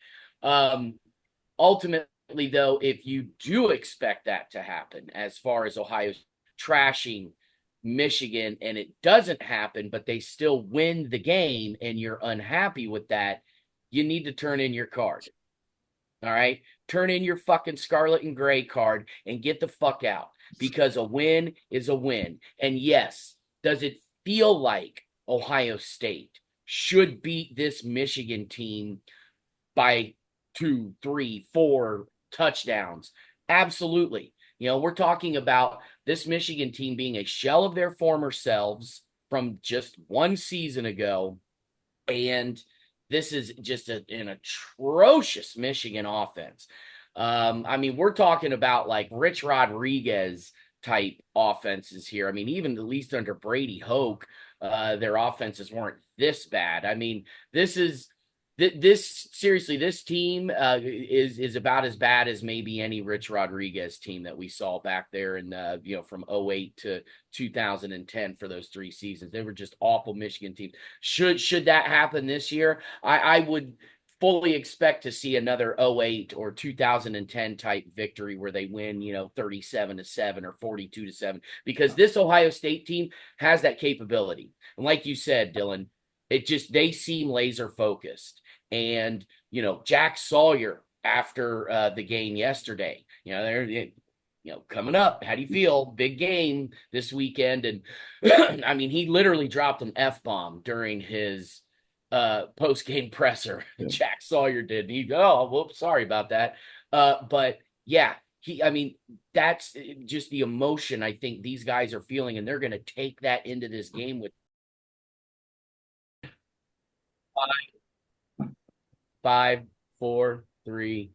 Ultimately, though, if you do expect that to happen, as far as Ohio's trashing Michigan and it doesn't happen, but they still win the game and you're unhappy with that, you need to turn in your card. All right. Turn in your fucking scarlet and gray card and get the fuck out because a win is a win. And yes, does it feel like Ohio State should beat this Michigan team by 2, 3, 4 touchdowns? Absolutely. We're talking about this Michigan team being a shell of their former selves from just one season ago. And this is just an atrocious Michigan offense. I mean, we're talking about like Rich Rodriguez type offenses here. I mean, even at least under Brady Hoke, their offenses weren't this bad. I mean, this team is about as bad as maybe any Rich Rodriguez team that we saw back there in from 08 to 2010 for those 3 seasons. They were just awful Michigan teams. Should that happen this year, I would fully expect to see another 08 or 2010 type victory where they win 37-7 or 42-7, because this Ohio State team has that capability. And like you said, Dylan, they seem laser focused. And, Jack Sawyer after the game yesterday, they're, coming up, how do you feel? Big game this weekend. And I mean, he literally dropped an F-bomb during his post-game presser. Yeah. Jack Sawyer did. Whoops, sorry about that. But yeah, that's just the emotion I think these guys are feeling, and they're going to take that into this game with 5, 4, 3,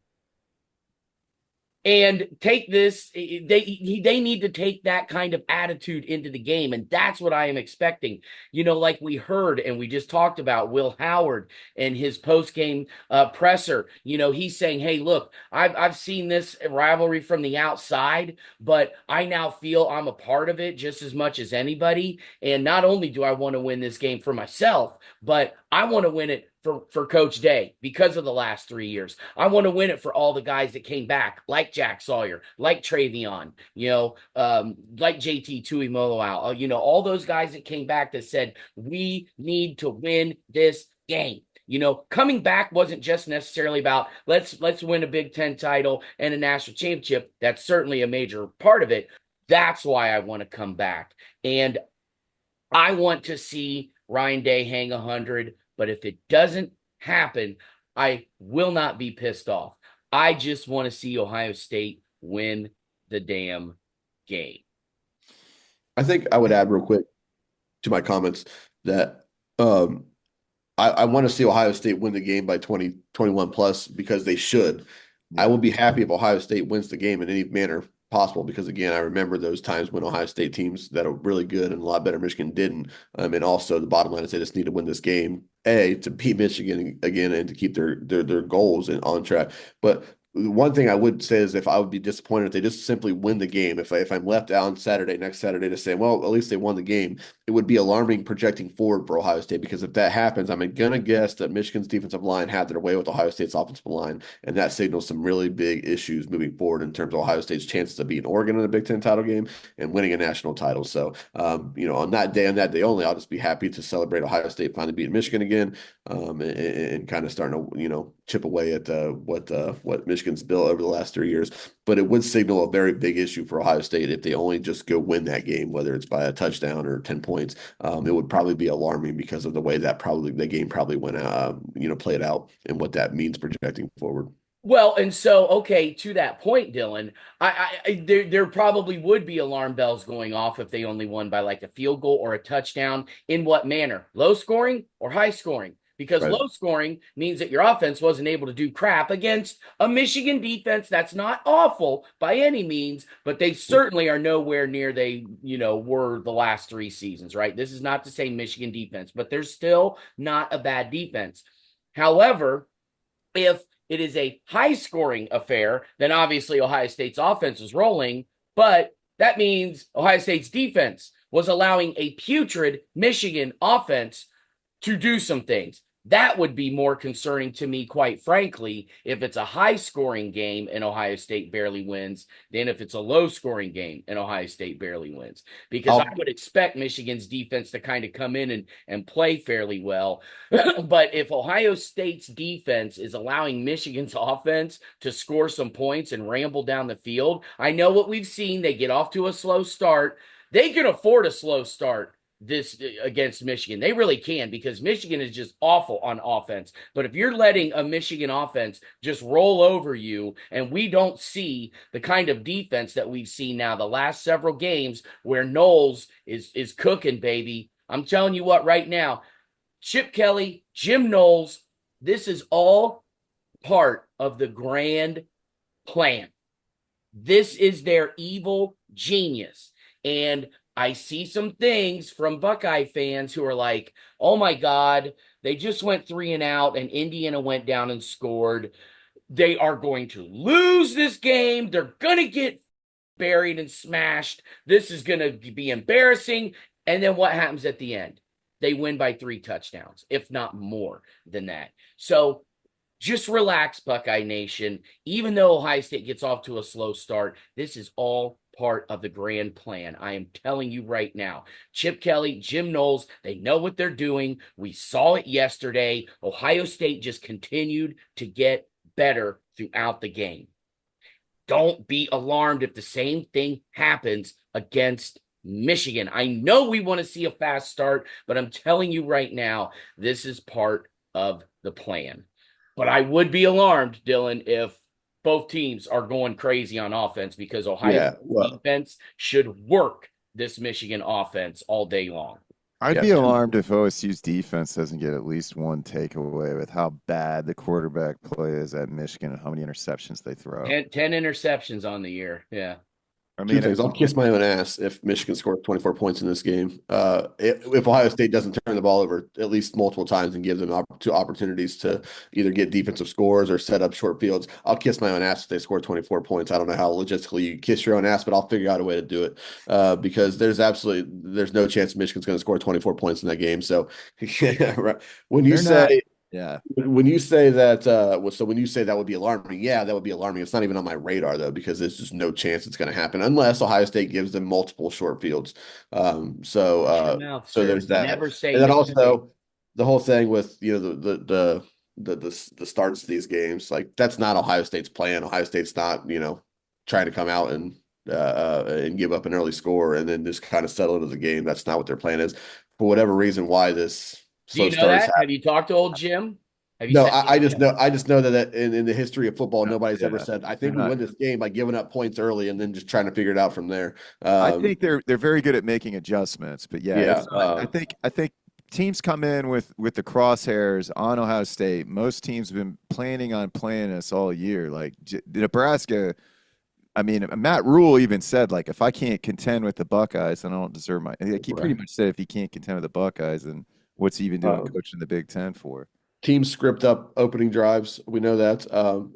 and take this. They need to take that kind of attitude into the game, and that's what I am expecting. Like we heard and we just talked about Will Howard and his post-game presser. He's saying, hey, look, I've seen this rivalry from the outside, but I now feel I'm a part of it just as much as anybody. And not only do I want to win this game for myself, but I want to win it for Coach Day because of the last 3 years. I want to win it for all the guys that came back, like Jack Sawyer, like Travion, like JT Tuimoloau, all those guys that came back that said, we need to win this game. Coming back wasn't just necessarily about let's win a Big Ten title and a national championship. That's certainly a major part of it. That's why I want to come back. And I want to see Ryan Day hang 100. But if it doesn't happen, I will not be pissed off. I just want to see Ohio State win the damn game. I think I would add real quick to my comments that I want to see Ohio State win the game by 21 plus because they should. I will be happy if Ohio State wins the game in any manner possible because, again, I remember those times when Ohio State teams that are really good and a lot better Michigan didn't. And also the bottom line is they just need to win this game, to beat Michigan again and to keep their goals on track. But one thing I would say is if I would be disappointed if they just simply win the game, if I'm left out on next Saturday to say, well, at least they won the game, it would be alarming projecting forward for Ohio State because if that happens, I'm going to guess that Michigan's defensive line had their way with Ohio State's offensive line, and that signals some really big issues moving forward in terms of Ohio State's chances of beating Oregon in the Big Ten title game and winning a national title. So, on that day only, I'll just be happy to celebrate Ohio State finally beating Michigan again, and kind of starting to, chip away at what Michigan's built over the last 3 years. But it would signal a very big issue for Ohio State if they only just go win that game, whether it's by a touchdown or 10 points. It would probably be alarming because of the way that the game probably went out, played out and what that means projecting forward. Well, and so, okay, to that point, Dylan, there probably would be alarm bells going off if they only won by like a field goal or a touchdown. In what manner? Low scoring or high scoring? Because Right. low scoring means that your offense wasn't able to do crap against a Michigan defense that's not awful by any means, but they certainly are nowhere near they, were the last 3 seasons, right? This is not to say Michigan defense, but they're still not a bad defense. However, if it is a high scoring affair, then obviously Ohio State's offense was rolling, but that means Ohio State's defense was allowing a putrid Michigan offense to do some things. That would be more concerning to me, quite frankly, if it's a high scoring game and Ohio State barely wins than if it's a low scoring game and Ohio State barely wins. Because I would expect Michigan's defense to kind of come in and play fairly well. But if Ohio State's defense is allowing Michigan's offense to score some points and ramble down the field, I know what we've seen. They get off to a slow start. They can afford a slow start this against Michigan. They really can because Michigan is just awful on offense. But if you're letting a Michigan offense just roll over you and we don't see the kind of defense that we've seen now the last several games where Knowles is cooking, baby. I'm telling you what right now, Chip Kelly, Jim Knowles, this is all part of the grand plan. This is their evil genius. And I see some things from Buckeye fans who are like, oh my God, they just went 3 and out and Indiana went down and scored. They are going to lose this game. They're going to get buried and smashed. This is going to be embarrassing. And then what happens at the end? They win by 3 touchdowns, if not more than that. So just relax, Buckeye Nation. Even though Ohio State gets off to a slow start, this is all part of the grand plan. I am telling you right now. Chip Kelly, Jim Knowles, they know what they're doing. We saw it yesterday. Ohio State just continued to get better throughout the game. Don't be alarmed if the same thing happens against Michigan. I know we want to see a fast start, but I'm telling you right now, this is part of the plan. But I would be alarmed, Dylan, if both teams are going crazy on offense because Ohio defense should work this Michigan offense all day long. I'd be alarmed if OSU's defense doesn't get at least one takeaway with how bad the quarterback play is at Michigan and how many interceptions they throw. 10 interceptions on the year. Yeah. I mean, 2 things. I'll kiss my own ass if Michigan scores 24 points in this game. If Ohio State doesn't turn the ball over at least multiple times and gives them opportunities to either get defensive scores or set up short fields, I'll kiss my own ass if they score 24 points. I don't know how logistically you kiss your own ass, but I'll figure out a way to do it because there's no chance Michigan's going to score 24 points in that game. So when you say – yeah. When you say that, when you say that would be alarming, yeah, that would be alarming. It's not even on my radar though, because there's just no chance it's going to happen unless Ohio State gives them multiple short fields. So there's that. Never say and then also the whole thing with the starts of these games, like that's not Ohio State's plan. Ohio State's not trying to come out and give up an early score and then just kind of settle into the game. That's not what their plan is. For whatever reason, why this. Do you know that? Have you talked to old Jim? Have you No, said I just anything? know that in the history of football, nobody's ever Yeah, said, I they're think we not. win this game by giving up points early and then just trying to figure it out from there. I think they're very good at making adjustments, but yeah, Yeah. it's not. I think teams come in with the crosshairs on Ohio State. Most teams have been planning on playing us all year. Like Nebraska, I mean, Matt Rule even said like, if I can't contend with the Buckeyes, then I don't deserve my. Like, he pretty Right. much said if he can't contend with the Buckeyes, then what's he even doing Um, coaching the Big Ten for? Teams script up opening drives. We know that,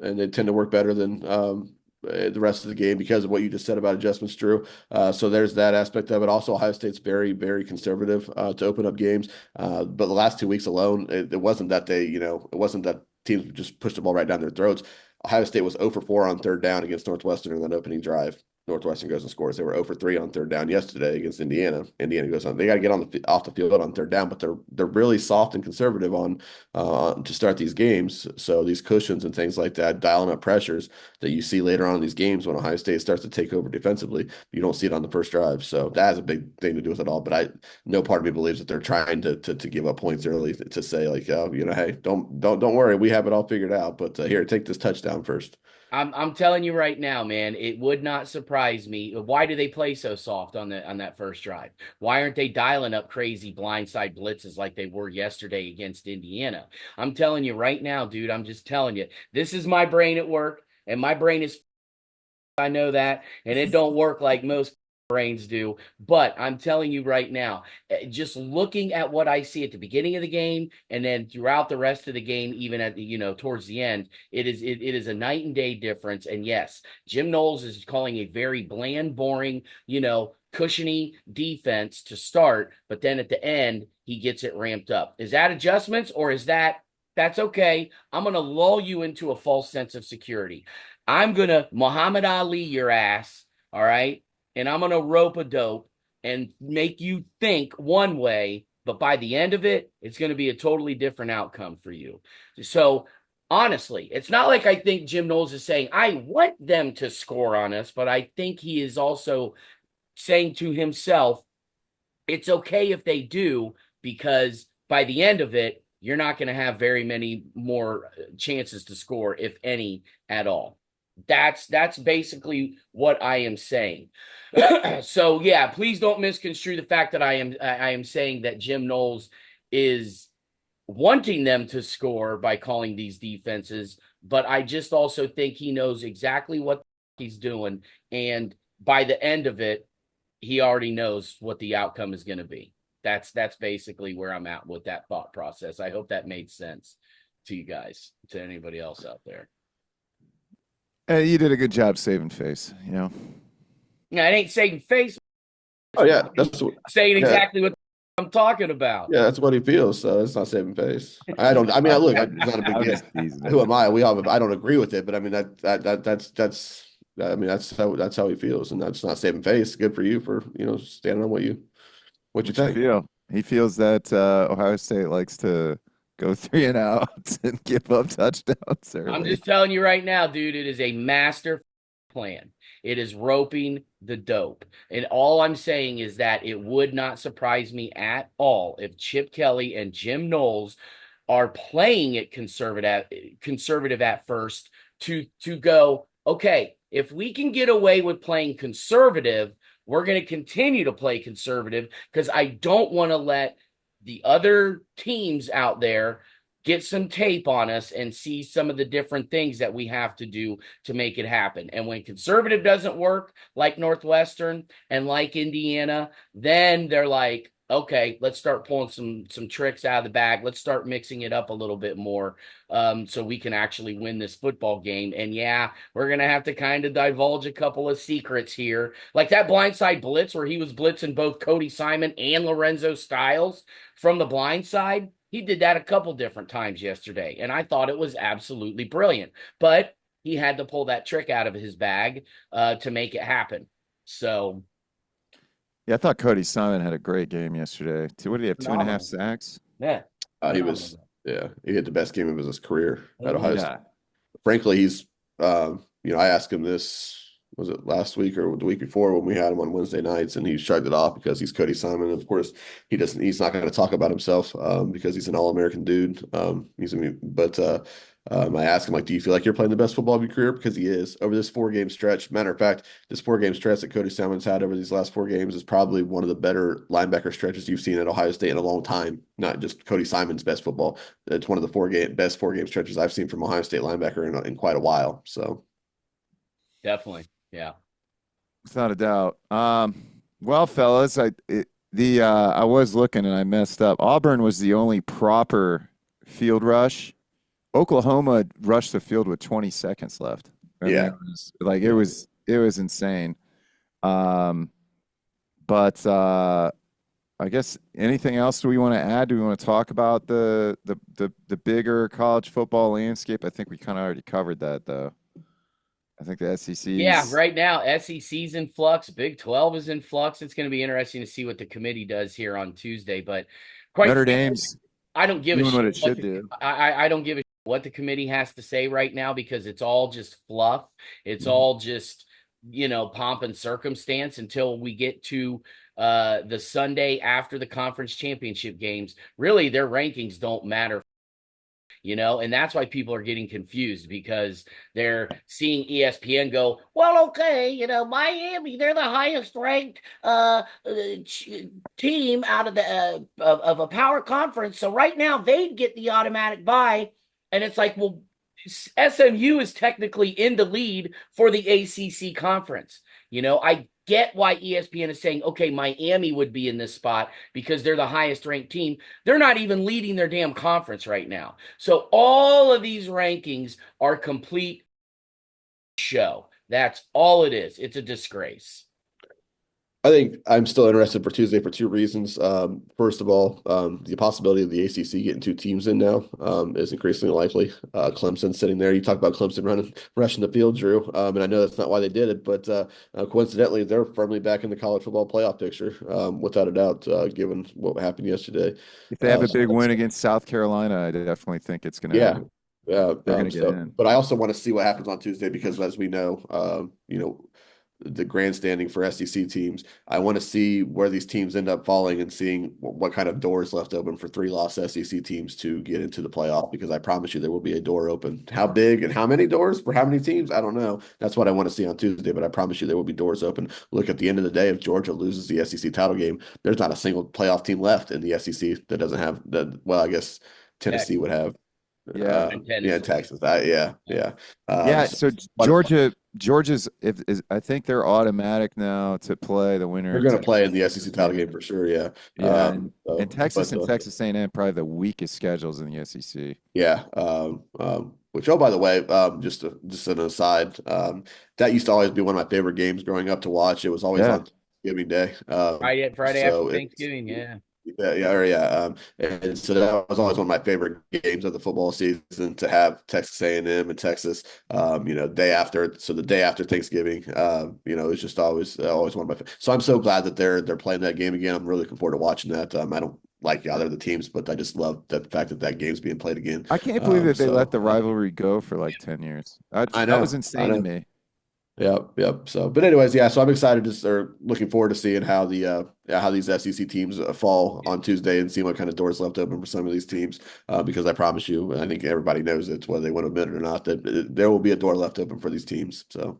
and they tend to work better than the rest of the game because of what you just said about adjustments, Drew. So there's that aspect of it. Also, Ohio State's very, very conservative to open up games. But the last 2 weeks alone, it wasn't that it wasn't that teams just pushed the ball right down their throats. Ohio State was 0 for 4 on third down against Northwestern in that opening drive. Northwestern goes and scores. They were 0 for 3 on third down yesterday against Indiana. Indiana goes on. They got to get on off the field on third down, but they're really soft and conservative on to start these games. So these cushions and things like that, dialing up pressures that you see later on in these games when Ohio State starts to take over defensively, you don't see it on the first drive. So that has a big thing to do with it all. But no part of me believes that they're trying to give up points early to say like, oh, hey, don't worry, we have it all figured out. But here, take this touchdown first. I'm telling you right now, man, it would not surprise me. Why do they play so soft on that first drive? Why aren't they dialing up crazy blindside blitzes like they were yesterday against Indiana? I'm telling you right now, dude, I'm just telling you. This is my brain at work, and my brain is, I know that, and it don't work like most brains do. But I'm telling you right now, just looking at what I see at the beginning of the game and then throughout the rest of the game, even at the, towards the end, it is a night and day difference. And yes, Jim Knowles is calling a very bland, boring, cushiony defense to start, but then at the end he gets it ramped up. Is that adjustments, or is that's okay? I'm going to lull you into a false sense of security. I'm going to Muhammad Ali your ass, all right? And I'm going to rope a dope and make you think one way, but by the end of it, it's going to be a totally different outcome for you. So, honestly, it's not like I think Jim Knowles is saying, I want them to score on us, but I think he is also saying to himself, it's okay if they do, because by the end of it, you're not going to have very many more chances to score, if any at all. That's basically what I am saying. So yeah, please don't misconstrue the fact that I am saying that Jim Knowles is wanting them to score by calling these defenses, but I just also think he knows exactly what he's doing, and by the end of it, he already knows what the outcome is going to be. That's basically where I'm at with that thought process. I hope that made sense to you guys, to anybody else out there. Hey, you did a good job saving face. Now, it ain't saving face. Oh yeah, that's what. Saying Yeah, exactly what I'm talking about. yeah, that's what he feels. So it's not saving face. I don't. I mean, look, it's not a big I'm deal. just teasing Who it. am I? We all. I don't agree with it, but I mean that's. I mean that's how he feels, and that's not saving face. Good for you for standing on what you What you think. feel? He feels that Ohio State likes to go three and out and give up touchdowns I'm early. just telling you right now, dude, it is a master plan. It is roping the dope. And all I'm saying is that it would not surprise me at all if Chip Kelly and Jim Knowles are playing it conservative at first to go, okay, if we can get away with playing conservative, we're going to continue to play conservative, because I don't want to let the other teams out there get some tape on us and see some of the different things that we have to do to make it happen. And when conservative doesn't work, like Northwestern and like Indiana, then they're like, okay, let's start pulling some tricks out of the bag. Let's start mixing it up a little bit more, so we can actually win this football game. And yeah, we're going to have to kind of divulge a couple of secrets here. Like that blindside blitz where he was blitzing both Cody Simon and Lorenzo Styles from the blind side. He did that a couple different times yesterday, and I thought it was absolutely brilliant. But he had to pull that trick out of his bag to make it happen. So, Yeah, I thought Cody Simon had a great game yesterday. What did he have? Two and a half phenomenal. sacks? Yeah, He was. phenomenal. Yeah, he had the best game of his career at Ohio State. Yeah. Frankly, he's. I asked him this was it last week or the week before when we had him on Wednesday nights, and he shrugged it off because he's Cody Simon. Of course, he's not going to talk about himself because he's an All-American dude. I asked him, like, do you feel like you're playing the best football of your career? Because he is. Over this 4-game stretch. Matter of fact, this 4-game stretch that Cody Simon's had over these last 4 games is probably one of the better linebacker stretches you've seen at Ohio State in a long time. Not just Cody Simon's best football. It's one of the best 4-game stretches I've seen from Ohio State linebacker in quite a while. So Definitely. Yeah. Without a doubt. Well, fellas, I was looking and I messed up. Auburn was the only proper field rush. Oklahoma rushed the field with 20 seconds left. I mean, yeah, it was insane. But I guess anything else we want to add? Do we want to talk about the bigger college football landscape? I think we kind of already covered that, though. I think the SEC. Yeah, right now SEC's in flux. Big 12 is in flux. It's going to be interesting to see what the committee does here on Tuesday. But quite Notre Dame's I don't give a doing shit what it should do. I don't give a shit what the committee has to say right now because it's all just fluff. It's all just pomp and circumstance until we get to the Sunday after the conference championship games. Really, their rankings don't matter. And that's why people are getting confused because they're seeing ESPN go, well, okay, Miami, they're the highest ranked team out of the of a power conference. So right now they'd get the automatic bye. And it's like, well, SMU is technically in the lead for the ACC conference. I get why ESPN is saying, okay, Miami would be in this spot because they're the highest ranked team. They're not even leading their damn conference right now. So all of these rankings are complete show. That's all it is. It's a disgrace. I think I'm still interested for Tuesday for 2 reasons. First of all, the possibility of the ACC getting 2 teams in now is increasingly likely. Clemson sitting there. You talk about Clemson rushing the field, Drew, and I know that's not why they did it, but coincidentally, they're firmly back in the college football playoff picture, without a doubt, given what happened yesterday. If they have a big win against South Carolina, I definitely think it's going to. Yeah. They're going to get in. But I also want to see what happens on Tuesday because, as we know, the grandstanding for SEC teams. I want to see where these teams end up falling and seeing what kind of doors left open for 3-loss SEC teams to get into the playoff, because I promise you there will be a door open. How big and how many doors for how many teams? I don't know. That's what I want to see on Tuesday, but I promise you there will be doors open. Look, at the end of the day, if Georgia loses the SEC title game, there's not a single playoff team left in the SEC that doesn't have that. Well, I guess Tennessee would have. Yeah, Texas. So Georgia's I think they're automatic now to play the winner. They're going to play in the SEC title game for sure. Yeah. And Texas and Texas A&M probably the weakest schedules in the SEC. Yeah. Which, oh, by the way, just an aside, that used to always be one of my favorite games growing up to watch. It was always on Thanksgiving Day. Friday after Thanksgiving. Yeah. Yeah. And so that was always one of my favorite games of the football season, to have Texas A&M and Texas, day after. So the day after Thanksgiving, it's just always one of my favorites. So I'm so glad that they're playing that game again. I'm really looking forward to watching that. I don't like either of the teams, but I just love the fact that game's being played again. I can't believe that they let the rivalry go for like 10 years. I know. That was insane to me. Yep. So, but anyways, yeah. So I'm excited looking forward to seeing how these SEC teams fall on Tuesday and seeing what kind of doors left open for some of these teams. Because I promise you, and I think everybody knows it, whether they want to admit it or not, that there will be a door left open for these teams. So,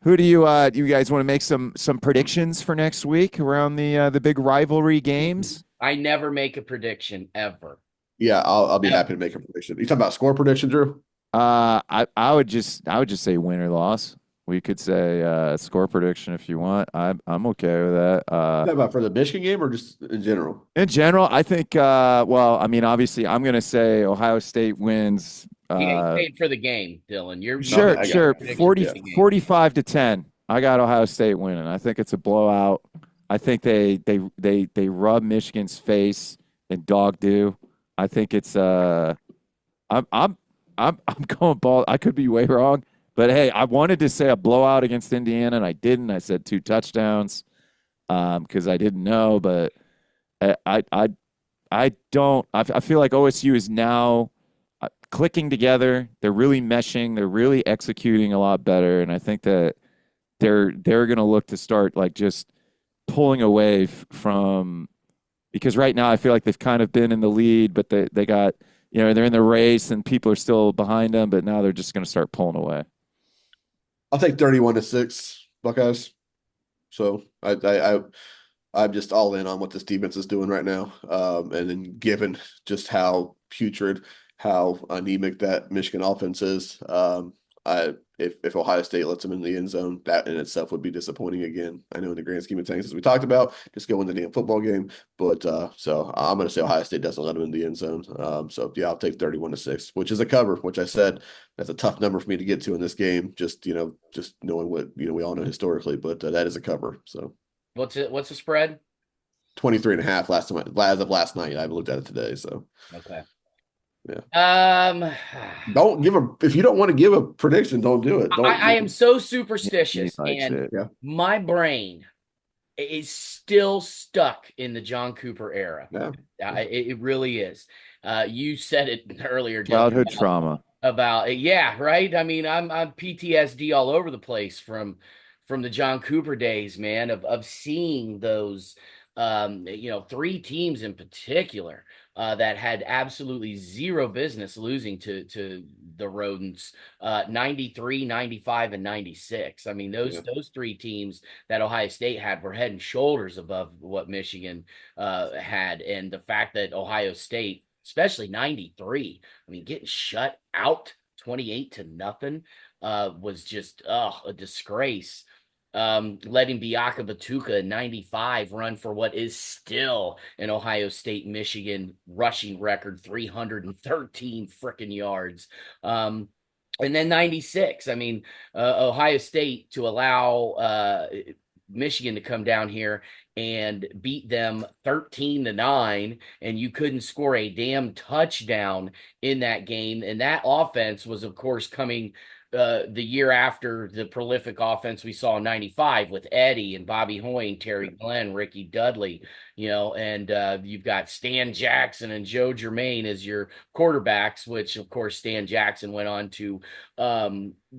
who do you guys want to make some predictions for next week around the big rivalry games? I never make a prediction ever. Yeah, I'll be happy to make a prediction. You talking about score prediction, Drew? I would just say win or loss. We could say score prediction if you want. I'm okay with that. About for the Michigan game or just in general? In general, I think. Obviously, I'm going to say Ohio State wins. You get paid for the game, Dylan. You're sure. 45-10. I got Ohio State winning. I think it's a blowout. I think they rub Michigan's face in dog do. I think it's I'm going ball. I could be way wrong. But hey, I wanted to say a blowout against Indiana, and I didn't. I said 2 touchdowns because I didn't know. But I don't. I feel like OSU is now clicking together. They're really meshing. They're really executing a lot better, and I think that they're going to look to start like just pulling away from, because right now I feel like they've kind of been in the lead, but they got, they're in the race and people are still behind them, but now they're just going to start pulling away. I'll take 31-6 Buckeyes. So I'm just all in on what this defense is doing right now. And then given just how putrid, how anemic that Michigan offense is, if Ohio State lets them in the end zone, that in itself would be disappointing again. I know in the grand scheme of things, as we talked about, just go win the damn football game. But so I'm going to say Ohio State doesn't let them in the end zone. So yeah, I'll take 31-6, which is a cover, which I said that's a tough number for me to get to in this game. Just just knowing what we all know historically, but that is a cover. So What's the spread? 23.5 last time, as of last night. I haven't looked at it today. So Okay. yeah. Don't give if you don't want to give a prediction, don't do it. I am so He superstitious, likes and it. Yeah. my brain is still stuck in the John Cooper era. Yeah. It really is. You said it earlier, Dylan, Childhood trauma. about yeah, right. I mean, I'm PTSD all over the place from the John Cooper days, man, of seeing those three teams in particular that had absolutely zero business losing to the Rodents, 93, 95, and 96. I mean, those three teams that Ohio State had were head and shoulders above what Michigan had. And the fact that Ohio State, especially 93, I mean, getting shut out 28-0 was just a disgrace. Letting Biaka Batuka in 95 run for what is still an Ohio State Michigan rushing record, 313 freaking yards. And then 96, I mean, Ohio State to allow Michigan to come down here and beat them 13-9, and you couldn't score a damn touchdown in that game. And that offense was, of course, coming the year after the prolific offense we saw in 95 with Eddie and Bobby Hoying, Terry Glenn, Ricky Dudley, and you've got Stan Jackson and Joe Germain as your quarterbacks, which of course Stan Jackson went on to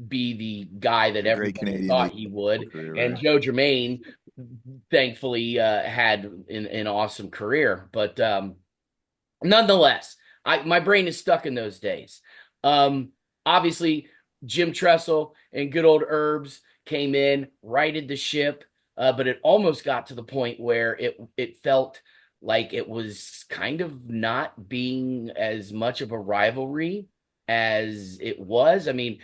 be the guy that everybody thought he would. Career, and right? Joe Germain thankfully had an awesome career. But nonetheless, my brain is stuck in those days. Obviously, Jim Tressel and good old Herbs came in, righted the ship, but it almost got to the point where it felt like it was kind of not being as much of a rivalry as it was. I mean,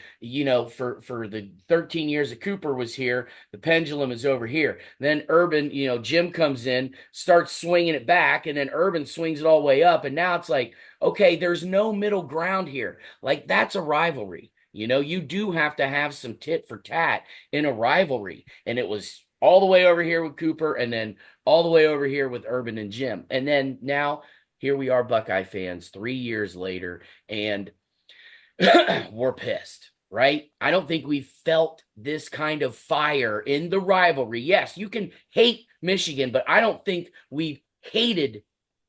for the 13 years that Cooper was here, the pendulum is over here. Then Urban, Jim comes in, starts swinging it back, and then Urban swings it all the way up. And now it's like, okay, there's no middle ground here. Like, that's a rivalry. You do have to have some tit for tat in a rivalry. And it was all the way over here with Cooper and then all the way over here with Urban and Jim. And then now here we are, Buckeye fans, 3 years later, and we're pissed, right? I don't think we felt this kind of fire in the rivalry. Yes, you can hate Michigan, but I don't think we hated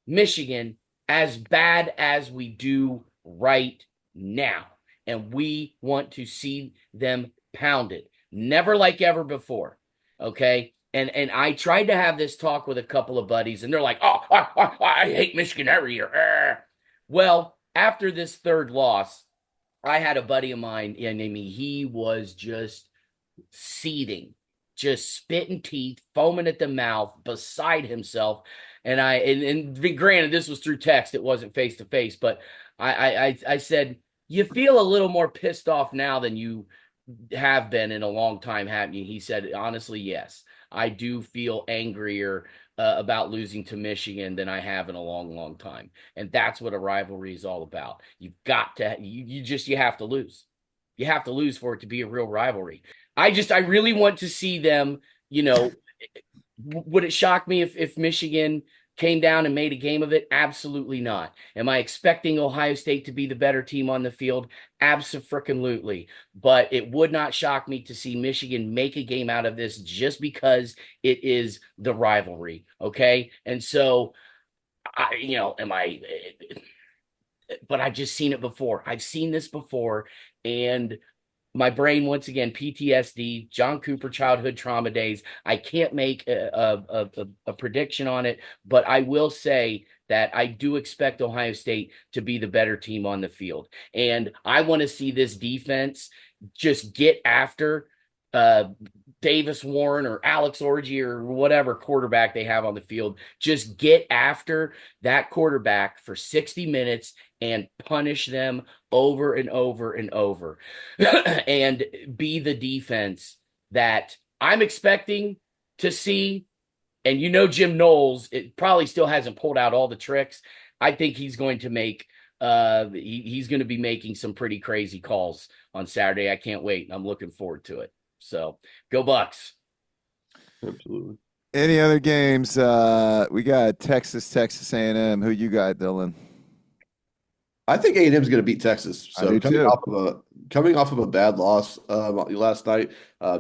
Michigan as bad as we do right now. And we want to see them pounded. Never like ever before. Okay. And I tried to have this talk with a couple of buddies, and they're like, oh, I hate Michigan every year. Well, after this third loss, I had a buddy of mine, and I mean, he was just seething, just spitting teeth, foaming at the mouth, beside himself. And granted, this was through text; it wasn't face to face. But I said, you feel a little more pissed off now than you have been in a long time, haven't you? He said, honestly, yes, I do feel angrier about losing to Michigan than I have in a long, long time. And that's what a rivalry is all about. You've got to, you have to lose. You have to lose for it to be a real rivalry. I really want to see them, would it shock me if Michigan came down and made a game of it? Absolutely not. Am I expecting Ohio State to be the better team on the field? Absolutely. But it would not shock me to see Michigan make a game out of this just because it is the rivalry. Okay. And so but I've just seen it before. I've seen this before. And my brain once again, PTSD, John Cooper childhood trauma days. I can't make a prediction on it, but I will say that I do expect Ohio State to be the better team on the field. And I want to see this defense just get after uh Davis Warren or Alex Orgy or whatever quarterback they have on the field. Just get after that quarterback for 60 minutes and punish them over and over and over and be the defense that I'm expecting to see. And Jim Knowles, it probably still hasn't pulled out all the tricks. I think he's going to make he's going to be making some pretty crazy calls on Saturday. I can't wait. I'm looking forward to it. So go Bucks. Absolutely. Any other games? We got Texas A&M. Who you got, Dylan? I think A&M is going to beat Texas. I So do too. coming off of a bad loss last night,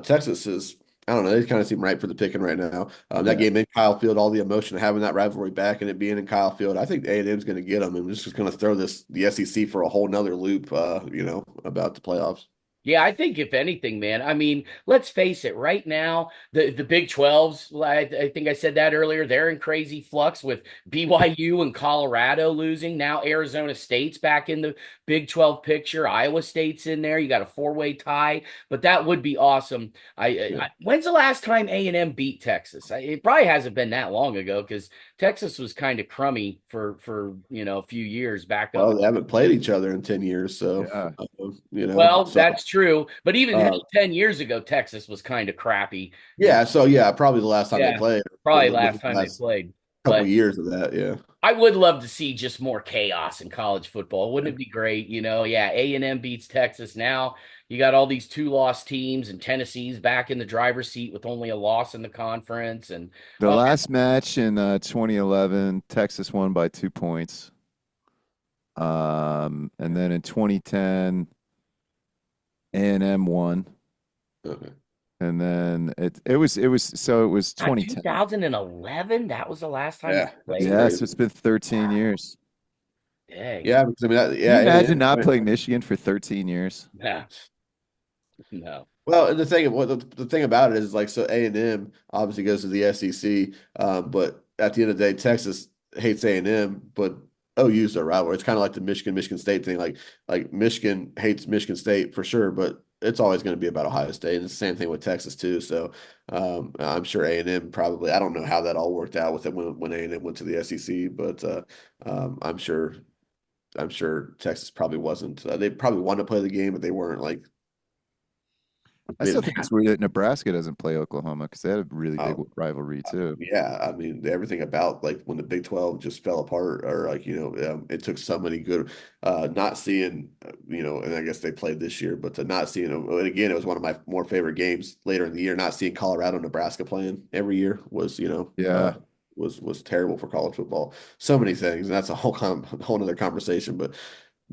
Texas is, I don't know, they kind of seem right for the picking right now. That game in Kyle Field, all the emotion of having that rivalry back and it being in Kyle Field, I think A&M is going to get them and just going to throw the SEC for a whole nother loop. About the playoffs. Yeah, I think if anything, man, I mean, let's face it, right now, the Big 12s, I think I said that earlier, they're in crazy flux with BYU and Colorado losing. Now Arizona State's back in the Big 12 picture. Iowa State's in there. You got a four-way tie, but that would be awesome. When's the last time A&M beat Texas? It probably hasn't been that long ago because Texas was kind of crummy for a few years back up. Well, they haven't played each other in 10 years, so Well, so that's true. But even 10 years ago, Texas was kind of crappy. probably the last time they Yeah, played, probably within last the time they last played. couple But of years of that, yeah. I would love to see just more chaos in college football. Wouldn't it be great? Yeah, A&M beats Texas. Now you got all these two-loss teams, and Tennessee's back in the driver's seat with only a loss in the conference. And The last match in 2011, Texas won by 2 points. And then in 2010, A&M won. Okay. And then it was 2010. 2011, that was the last time Yeah, they that's played. Yes, crazy. it's been 13 years. Dang. Yeah, because Can you imagine not A&M. playing Michigan for 13 years? Yeah. No. Well, and the thing about it is like, so A&M obviously goes to the SEC, but at the end of the day, Texas hates A&M, but OU's their rival. It's kind of like the Michigan State thing. Like Michigan hates Michigan State for sure, but it's always going to be about Ohio State. And it's the same thing with Texas too. So I'm sure A&M probably, I don't know how that all worked out with it when A&M went to the SEC, but I'm sure Texas probably wasn't. They probably wanted to play the game, but they weren't like. I still think it's weird that Nebraska doesn't play Oklahoma because they had a really big rivalry too. Yeah, I mean everything about like when the Big 12 just fell apart, or like it took so many good, not seeing, and I guess they played this year, but to not seeing, and again, it was one of my more favorite games later in the year. Not seeing Colorado, Nebraska playing every year was, Yeah. was terrible for college football. So many things, and that's a whole other conversation. But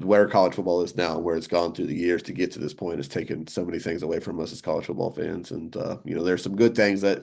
where college football is now, where it's gone through the years to get to this point, has taken so many things away from us as college football fans. And there's some good things that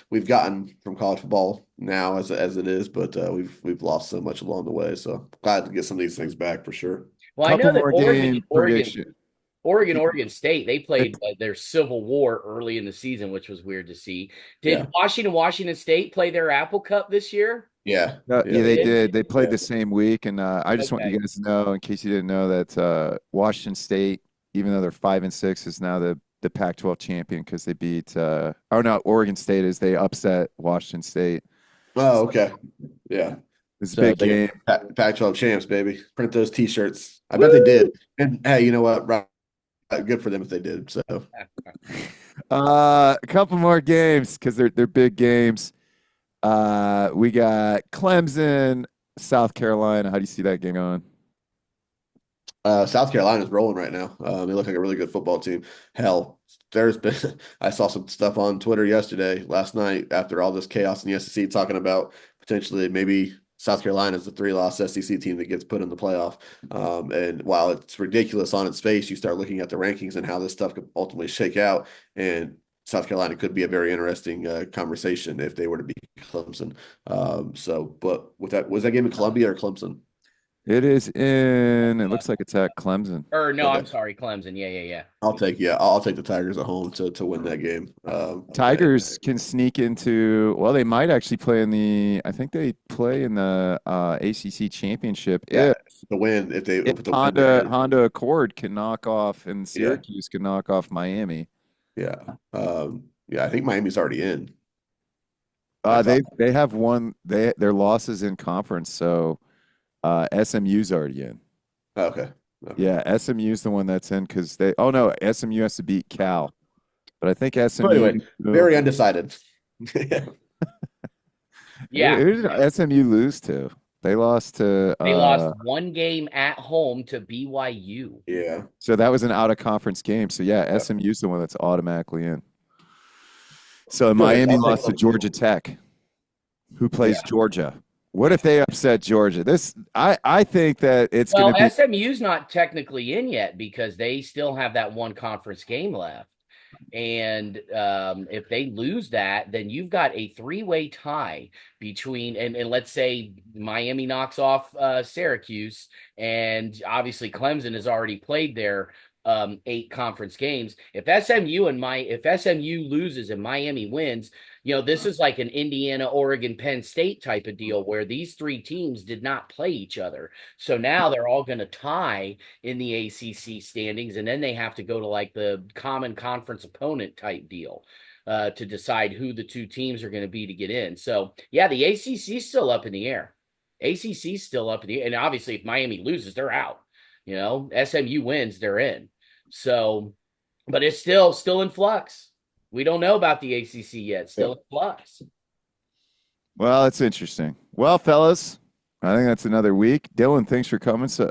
we've gotten from college football now as it is, but we've lost so much along the way. So glad to get some of these things back for sure. Well, I Couple know that more game prediction. Oregon State, they played their Civil War early in the season, which was weird to see. Did Washington State play their Apple Cup this year? Yeah. Yeah, they did. They played Yeah. the same week, and I just want you guys to know, in case you didn't know, that Washington State, even though they're 5-6, is now the Pac-12 champion because they beat. Oregon State is they upset Washington State. Oh, okay. Yeah. It's a big game. Pac-12 champs, baby. Print those T-shirts. I bet they did. And hey, you know what? Right, good for them if they did. So, a couple more games because they're big games. We got Clemson, South Carolina. How do you see that game going? South Carolina's rolling right now. They look like a really good football team. Hell, I saw some stuff on Twitter last night, after all this chaos in the SEC, talking about potentially maybe South Carolina is the 3-loss SEC team that gets put in the playoff. And while it's ridiculous on its face, you start looking at the rankings and how this stuff could ultimately shake out. And South Carolina could be a very interesting conversation if they were to beat Clemson. But with that, was that game in Columbia or Clemson? It is in. It looks like it's at Clemson. Or no, Okay. I'm sorry, Clemson. Yeah. I'll take the Tigers at home to win that game. Tigers can sneak into. Well, they might actually play in the. I think they play in the ACC championship yeah, if the win if they if with the win they Honda Accord can knock off and yeah Syracuse can knock off Miami. yeah yeah I think Miami's already in. I thought They have won their losses in conference, so SMU's already in. okay okay. Yeah, SMU's the one that's in because they. Oh no, SMU has to beat Cal, but I think So SMU. anyway, very undecided. Yeah. Who did SMU lose to? They lost to. They lost one game at home to BYU. Yeah. So that was an out of conference game. So yeah, SMU's the one that's automatically in. So Okay, so Miami I'll take lost to Georgia Tech, who plays yeah. Georgia. What if they upset Georgia? I think that it's Well, going to be. SMU's not technically in yet because they still have that one conference game left. And if they lose that, then you've got a three-way tie between, and let's say Miami knocks off Syracuse, and obviously Clemson has already played their 8 conference games. If SMU loses and Miami wins, this is like an Indiana, Oregon, Penn State type of deal where these 3 teams did not play each other. So now they're all going to tie in the ACC standings, and then they have to go to like the common conference opponent type deal to decide who the 2 teams are going to be to get in. So yeah, the ACC is still up in the air. ACC is still up in the air, and obviously if Miami loses, they're out. SMU wins, they're in. So, but it's still in flux. We don't know about the ACC yet. Still in flux. Well, it's interesting. Well, fellas, I think that's another week. Dylan, thanks for coming. So,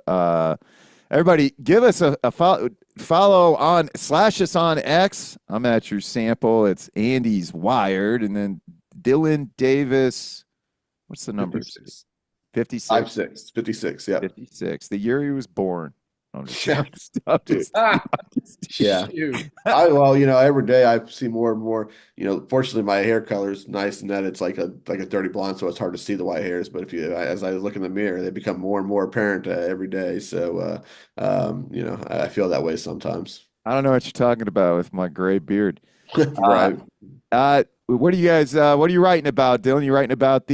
everybody, give us a follow on slash us on X. I'm at your sample. It's Andy's Wired, and then Dylan Davis. What's the number? 56. 56. 56. Yeah. 56. The year he was born. Yeah. Yeah. Shoot. Every day I see more and more, fortunately my hair color is nice and that it's like a dirty blonde, so it's hard to see the white hairs. But as I look in the mirror, they become more and more apparent every day. So, I feel that way sometimes. I don't know what you're talking about with my gray beard. Right. What are you writing about, Dylan? You writing about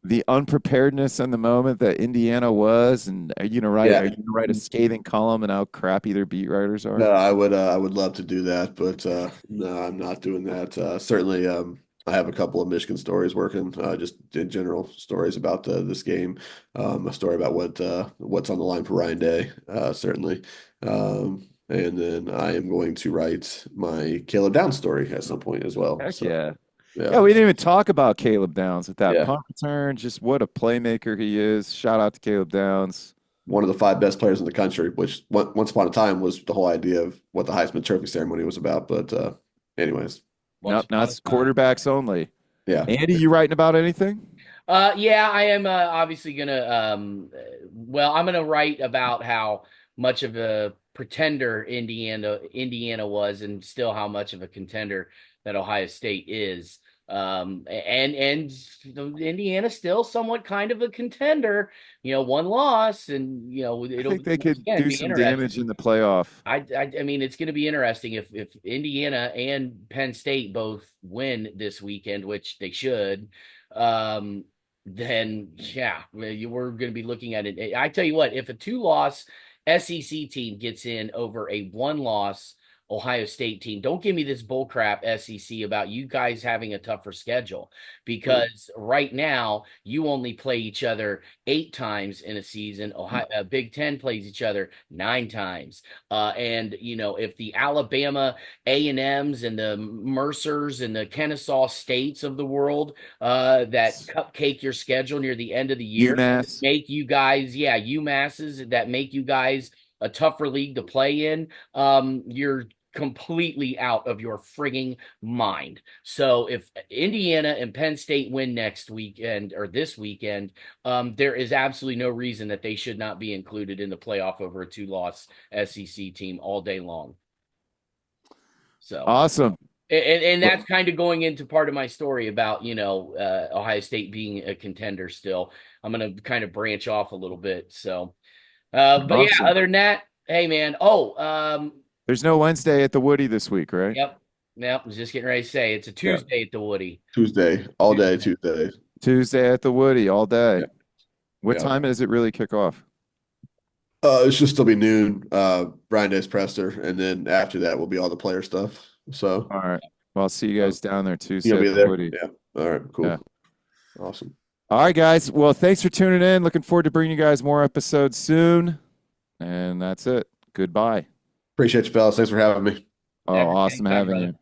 the unpreparedness in the moment that Indiana was, and are you gonna write a scathing column and how crappy their beat writers are? No, I would love to do that, but no, I'm not doing that. Certainly, I have a couple of Michigan stories working, just in general stories about this game. A story about what's on the line for Ryan Day, certainly. And then I am going to write my Caleb Downs story at some point as well. Heck So, yeah. yeah. Yeah, we didn't even talk about Caleb Downs with that Yeah. punt return. Just what a playmaker he is. Shout out to Caleb Downs. One of the 5 best players in the country, which once upon a time was the whole idea of what the Heisman Trophy ceremony was about. But anyways, Nope, not quarterbacks only. yeah. Andy, you writing about anything? Yeah, I am obviously gonna I'm gonna write about how much of a pretender Indiana was, and still how much of a contender that Ohio State is. And Indiana's still somewhat kind of a contender. One loss, and I think they could again do be some interesting. damage in the playoff. I mean, it's going to be interesting if Indiana and Penn State both win this weekend, which they should. Then yeah, we're going to be looking at it. I tell you what, if a 2-loss SEC team gets in over a 1-loss Ohio State team, don't give me this bullcrap SEC about you guys having a tougher schedule, because right now you only play each other 8 times in a season. Big Ten plays each other 9 times. And if the Alabama A&Ms and the Mercers and the Kennesaw States of the world that cupcake your schedule near the end of the year, UMass. make you guys, UMasses that make you guys a tougher league to play in, you're completely out of your frigging mind. So if Indiana and Penn State win next weekend or this weekend, there is absolutely no reason that they should not be included in the playoff over a 2-loss SEC team all day long. So Awesome. And that's kind of going into part of my story about, Ohio State being a contender still. I'm going to kind of branch off a little bit. So, but yeah, Awesome. other than that, hey man. There's no Wednesday at the Woody this week, right? Yep. Yep. I was just getting ready to say it's a Yeah. Tuesday at the Woody. Tuesday, all day Tuesday. Tuesday at the Woody all day. Yeah. What Yeah. time does it really kick off? It should still be noon. Brian Day's presser, and then after that will be all the player stuff. So All right. Well, I'll see you guys down there Tuesday you'll be at the there. Woody. Yeah. All right. Cool. Yeah. Awesome. All right, guys. Well, thanks for tuning in. Looking forward to bringing you guys more episodes soon. And that's it. Goodbye. Appreciate you, fellas. Thanks for having me. Oh, awesome Anytime, having brother. you.